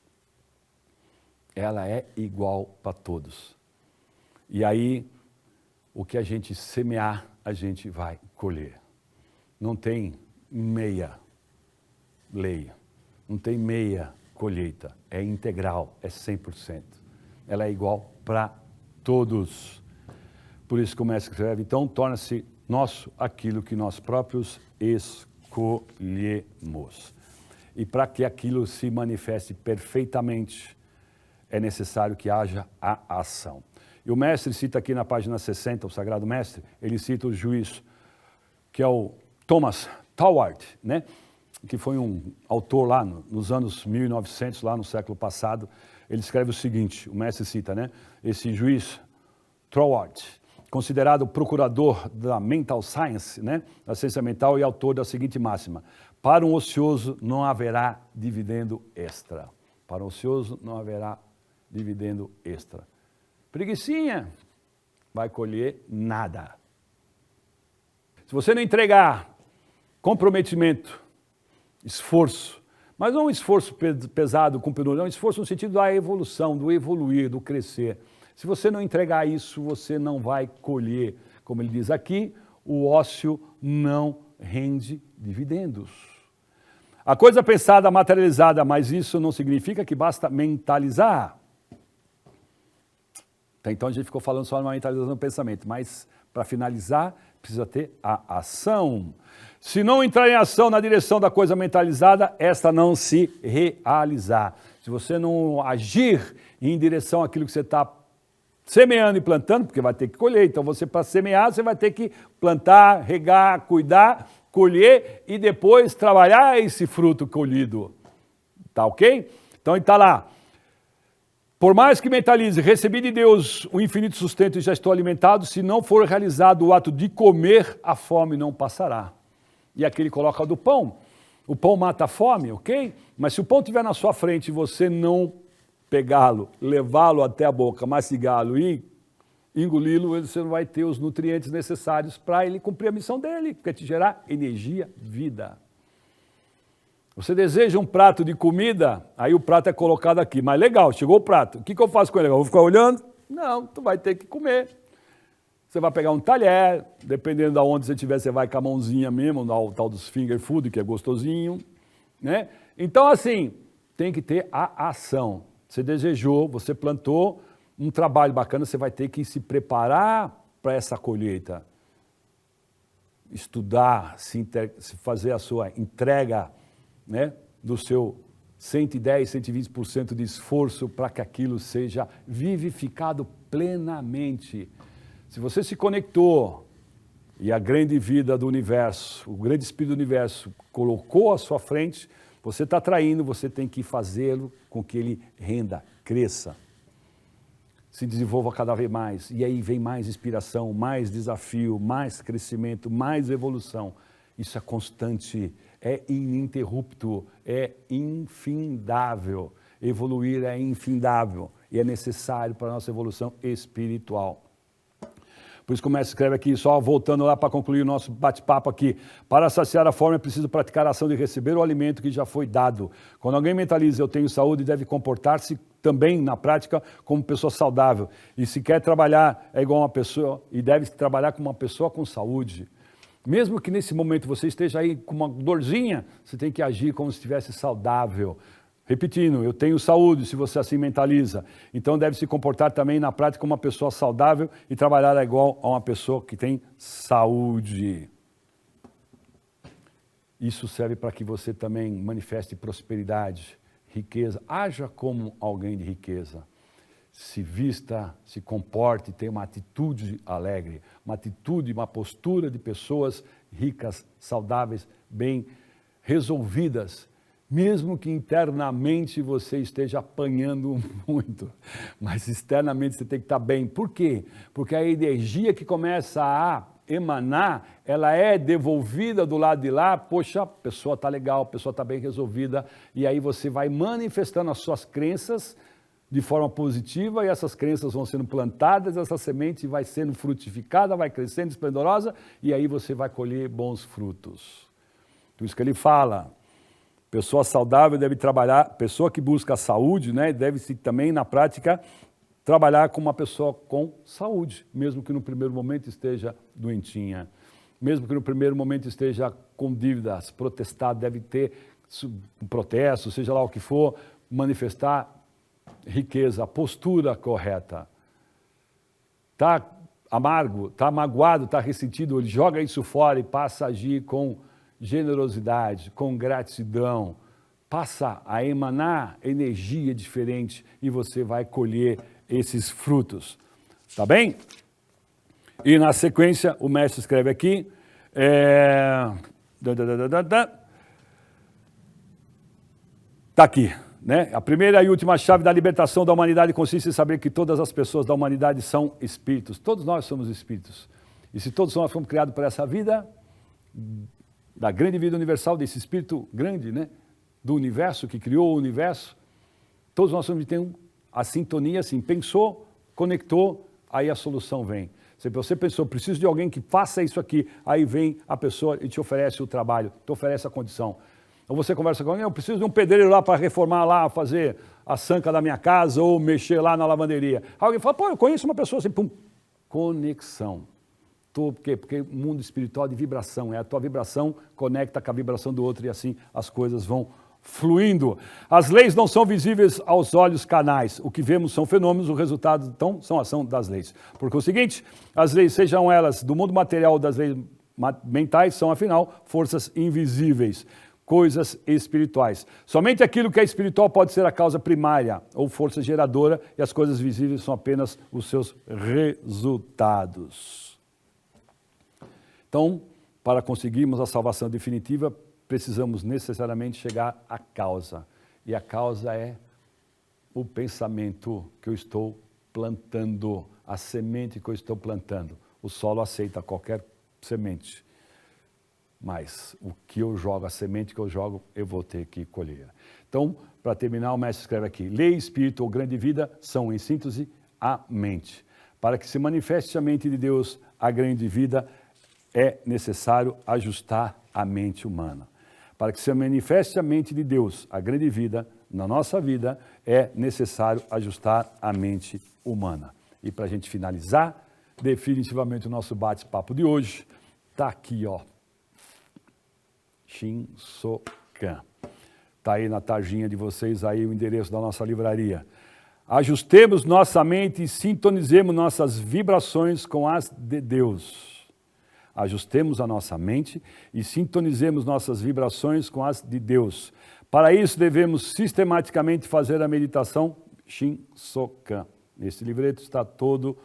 Ela é igual para todos. E aí, o que a gente semear, a gente vai colher. Não tem meia lei, não tem meia colheita, é integral, é 100%. Ela é igual para todos. Por isso que o mestre escreve, então, torna-se nosso aquilo que nós próprios escolhemos. E para que aquilo se manifeste perfeitamente, é necessário que haja a ação. E o mestre cita aqui na página 60, o Sagrado Mestre, ele cita o juiz, que é o Thomas Toward, né? Que foi um autor lá nos anos 1900, lá no século passado. Ele escreve o seguinte, o mestre cita, né? Esse juiz Troward, considerado procurador da mental science, né? Da ciência mental, e autor da seguinte máxima: para um ocioso não haverá dividendo extra. Para um ocioso não haverá dividendo extra. Preguicinha, vai colher nada. Se você não entregar comprometimento, esforço, mas não um esforço pesado, cumpridor, não, um esforço no sentido da evolução, do evoluir, do crescer. Se você não entregar isso, você não vai colher. Como ele diz aqui, o ócio não rende dividendos. A coisa pensada, materializada, mas isso não significa que basta mentalizar. Até então a gente ficou falando só na mentalização do pensamento, mas para finalizar, precisa ter a ação. Se não entrar em ação na direção da coisa mentalizada, esta não se realizar. Se você não agir em direção àquilo que você está semeando e plantando, porque vai ter que colher, então você para semear, você vai ter que plantar, regar, cuidar, colher e depois trabalhar esse fruto colhido. Tá ok? Então está lá. Por mais que mentalize, recebi de Deus o infinito sustento e já estou alimentado, se não for realizado o ato de comer, a fome não passará. E aqui ele coloca do pão. O pão mata a fome, ok? Mas se o pão estiver na sua frente e você não pegá-lo, levá-lo até a boca, mastigá-lo e engoli-lo, você não vai ter os nutrientes necessários para ele cumprir a missão dele, que é te gerar energia, vida. Você deseja um prato de comida, aí o prato é colocado aqui. Mas legal, chegou o prato. O que eu faço com ele? Eu vou ficar olhando? Não, tu vai ter que comer. Você vai pegar um talher, dependendo de onde você estiver, você vai com a mãozinha mesmo, o tal dos finger food, que é gostosinho, né? Então, assim, tem que ter a ação. Você desejou, você plantou um trabalho bacana, você vai ter que se preparar para essa colheita. Estudar, fazer a sua entrega, né, do seu 110, 120% de esforço para que aquilo seja vivificado plenamente. Se você se conectou e a grande vida do universo, o grande espírito do universo colocou à sua frente, você está atraindo, você tem que fazê-lo com que ele renda, cresça, se desenvolva cada vez mais. E aí vem mais inspiração, mais desafio, mais crescimento, mais evolução. Isso é constante, é ininterrupto, é infindável. Evoluir é infindável e é necessário para a nossa evolução espiritual. Por isso que o mestre escreve aqui, só voltando lá para concluir o nosso bate-papo aqui. Para saciar a fome é preciso praticar a ação de receber o alimento que já foi dado. Quando alguém mentaliza eu tenho saúde, deve comportar-se também na prática como pessoa saudável. E se quer trabalhar é igual uma pessoa, e deve trabalhar como uma pessoa com saúde. Mesmo que nesse momento você esteja aí com uma dorzinha, você tem que agir como se estivesse saudável. Repetindo, eu tenho saúde, se você assim mentaliza. Então deve se comportar também na prática como uma pessoa saudável e trabalhar igual a uma pessoa que tem saúde. Isso serve para que você também manifeste prosperidade, riqueza. Haja como alguém de riqueza. Se vista, se comporte, tenha uma atitude alegre, uma atitude, uma postura de pessoas ricas, saudáveis, bem resolvidas. Mesmo que internamente você esteja apanhando muito, mas externamente você tem que estar bem. Por quê? Porque a energia que começa a emanar, ela é devolvida do lado de lá, poxa, a pessoa está legal, a pessoa está bem resolvida, e aí você vai manifestando as suas crenças de forma positiva, e essas crenças vão sendo plantadas, essa semente vai sendo frutificada, vai crescendo esplendorosa, e aí você vai colher bons frutos. Por isso que ele fala... Pessoa saudável deve trabalhar, pessoa que busca a saúde, né, deve-se também, na prática, trabalhar como uma pessoa com saúde, mesmo que no primeiro momento esteja doentinha, mesmo que no primeiro momento esteja com dívidas, protestar, deve ter um protesto, seja lá o que for, manifestar riqueza, a postura correta. Está amargo, está magoado, está ressentido, ele joga isso fora e passa a agir com generosidade, com gratidão, passa a emanar energia diferente e você vai colher esses frutos, tá bem? E na sequência, o mestre escreve aqui, tá aqui, né? A primeira e última chave da libertação da humanidade consiste em saber que todas as pessoas da humanidade são espíritos, todos nós somos espíritos, e se todos nós fomos criados por essa vida, da grande vida universal, desse espírito grande, né, do universo, que criou o universo, todos nós somos ter a sintonia, assim, pensou, conectou, aí a solução vem. Se você pensou, preciso de alguém que faça isso aqui, aí vem a pessoa e te oferece o trabalho, te oferece a condição. Ou você conversa com alguém, eu preciso de um pedreiro lá para reformar lá, fazer a sanca da minha casa, ou mexer lá na lavanderia. Alguém fala, pô, eu conheço uma pessoa assim, pum, conexão. Por quê? Porque o mundo espiritual é de vibração, a tua vibração conecta com a vibração do outro e assim as coisas vão fluindo. As leis não são visíveis aos olhos carnais, o que vemos são fenômenos, o resultado então são a ação das leis. Porque é o seguinte, as leis, sejam elas do mundo material ou das leis mentais, são afinal forças invisíveis, coisas espirituais. Somente aquilo que é espiritual pode ser a causa primária ou força geradora e as coisas visíveis são apenas os seus resultados. Então, para conseguirmos a salvação definitiva, precisamos necessariamente chegar à causa. E a causa é o pensamento que eu estou plantando, a semente que eu estou plantando. O solo aceita qualquer semente, mas o que eu jogo, a semente que eu jogo, eu vou ter que colher. Então, para terminar, o mestre escreve aqui: lei, espírito ou grande vida são, em síntese, a mente. Para que se manifeste a mente de Deus, a grande vida, é necessário ajustar a mente humana. Para que se manifeste a mente de Deus, a grande vida, na nossa vida, é necessário ajustar a mente humana. E para a gente finalizar, definitivamente o nosso bate-papo de hoje, está aqui, ó. Shinsokan. Está aí na tarjinha de vocês, aí o endereço da nossa livraria. Ajustemos nossa mente e sintonizemos nossas vibrações com as de Deus. Ajustemos a nossa mente e sintonizemos nossas vibrações com as de Deus. Para isso, devemos sistematicamente fazer a meditação Shinsokan. Nesse livreto está todo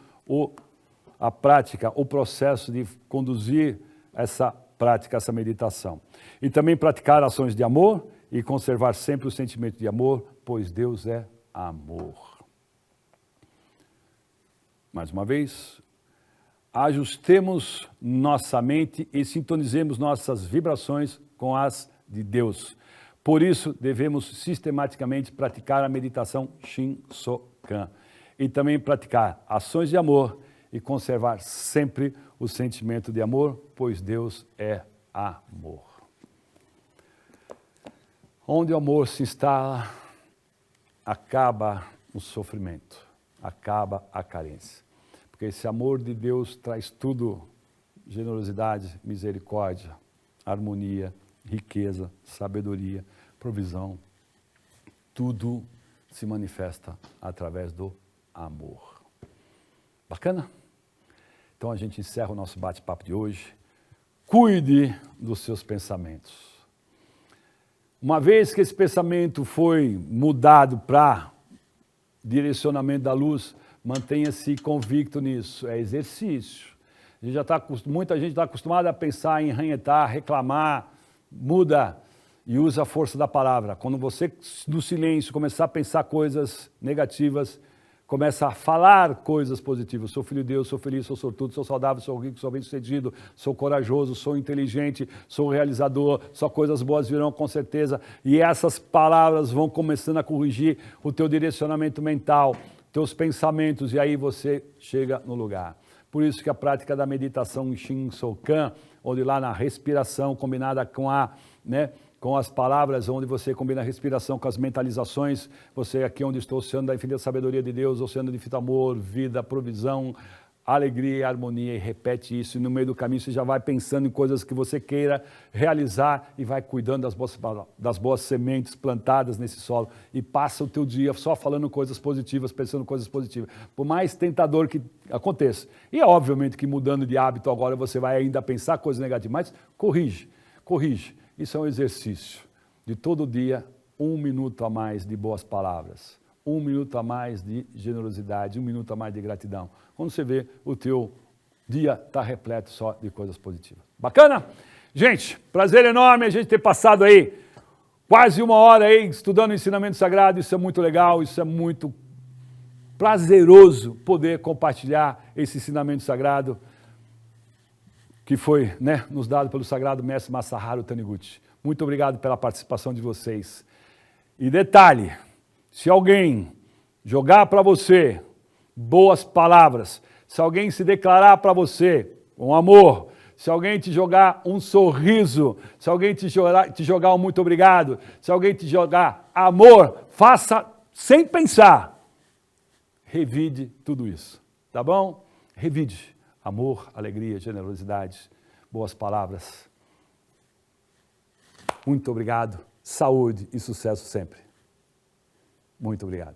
a prática, o processo de conduzir essa prática, essa meditação. E também praticar ações de amor e conservar sempre o sentimento de amor, pois Deus é amor. Mais uma vez, ajustemos nossa mente e sintonizemos nossas vibrações com as de Deus. Por isso, devemos sistematicamente praticar a meditação Shinsokan e também praticar ações de amor e conservar sempre o sentimento de amor, pois Deus é amor. Onde o amor se instala, acaba o sofrimento, acaba a carência. Porque esse amor de Deus traz tudo: generosidade, misericórdia, harmonia, riqueza, sabedoria, provisão. Tudo se manifesta através do amor. Bacana? Então a gente encerra o nosso bate-papo de hoje. Cuide dos seus pensamentos. Uma vez que esse pensamento foi mudado para direcionamento da luz, mantenha-se convicto nisso. É exercício. Muita gente está acostumada a pensar em ranhetar, reclamar. Muda e usa a força da palavra. Quando você, no silêncio, começar a pensar coisas negativas, começa a falar coisas positivas. Sou filho de Deus, sou feliz, sou sortudo, sou saudável, sou rico, sou bem-sucedido, sou corajoso, sou inteligente, sou realizador, só coisas boas virão com certeza. E essas palavras vão começando a corrigir o teu direcionamento mental, teus pensamentos, e aí você chega no lugar. Por isso que a prática da meditação Shinsokan, onde lá na respiração combinada com as palavras, onde você combina a respiração com as mentalizações, você aqui onde estou, oceano da infinita sabedoria de Deus, oceano de infinito amor, vida, provisão, alegria e harmonia, e repete isso, e no meio do caminho você já vai pensando em coisas que você queira realizar e vai cuidando das boas sementes plantadas nesse solo, e passa o teu dia só falando coisas positivas, pensando coisas positivas, por mais tentador que aconteça. E é obviamente que mudando de hábito agora você vai ainda pensar coisas negativas, mas corrige. Isso é um exercício de todo dia, 1 minuto a mais de boas palavras, 1 minuto a mais de generosidade, 1 minuto a mais de gratidão. Quando você vê, o teu dia está repleto só de coisas positivas. Bacana? Gente, prazer enorme a gente ter passado aí quase 1 hora aí estudando o ensinamento sagrado. Isso é muito legal, isso é muito prazeroso poder compartilhar esse ensinamento sagrado que foi nos dado pelo Sagrado Mestre Masaharu Taniguchi. Muito obrigado pela participação de vocês. E detalhe, se alguém jogar para você boas palavras, se alguém se declarar para você com amor, se alguém te jogar um sorriso, se alguém te jogar um muito obrigado, se alguém te jogar amor, faça sem pensar. Revide tudo isso, tá bom? Revide. Amor, alegria, generosidade, boas palavras. Muito obrigado, saúde e sucesso sempre. Muito obrigado.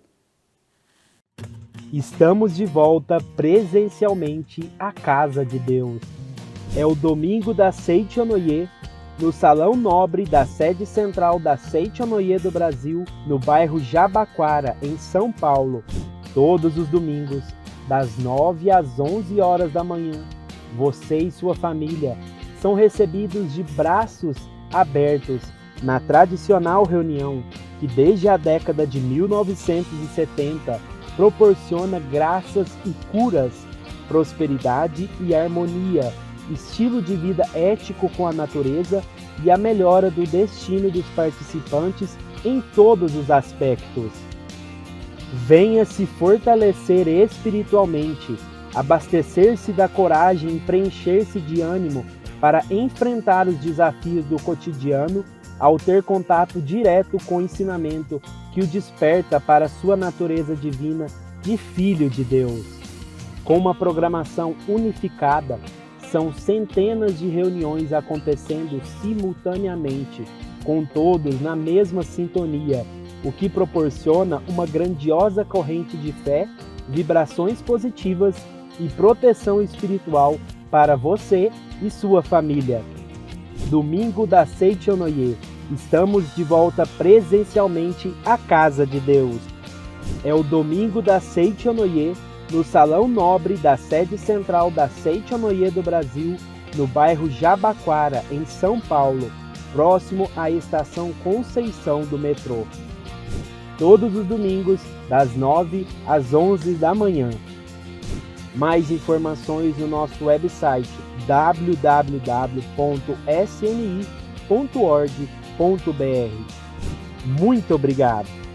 Estamos de volta presencialmente à Casa de Deus. É o domingo da Seichonoye, no Salão Nobre da sede central da Seichonoye do Brasil, no bairro Jabaquara, em São Paulo. Todos os domingos, das 9 às 11 horas da manhã, você e sua família são recebidos de braços abertos na tradicional reunião que desde a década de 1970 proporciona graças e curas, prosperidade e harmonia, estilo de vida ético com a natureza e a melhora do destino dos participantes em todos os aspectos. Venha se fortalecer espiritualmente, abastecer-se da coragem e preencher-se de ânimo para enfrentar os desafios do cotidiano ao ter contato direto com o ensinamento que o desperta para a sua natureza divina de Filho de Deus. Com uma programação unificada, são centenas de reuniões acontecendo simultaneamente, com todos na mesma sintonia, o que proporciona uma grandiosa corrente de fé, vibrações positivas e proteção espiritual para você e sua família. Domingo da Seichonoye, estamos de volta presencialmente à Casa de Deus. É o Domingo da Seichonoye, no Salão Nobre da sede central da Seichonoye do Brasil, no bairro Jabaquara, em São Paulo, próximo à estação Conceição do metrô. Todos os domingos, das 9 às 11 da manhã. Mais informações no nosso website www.sni.org.br. Muito obrigado!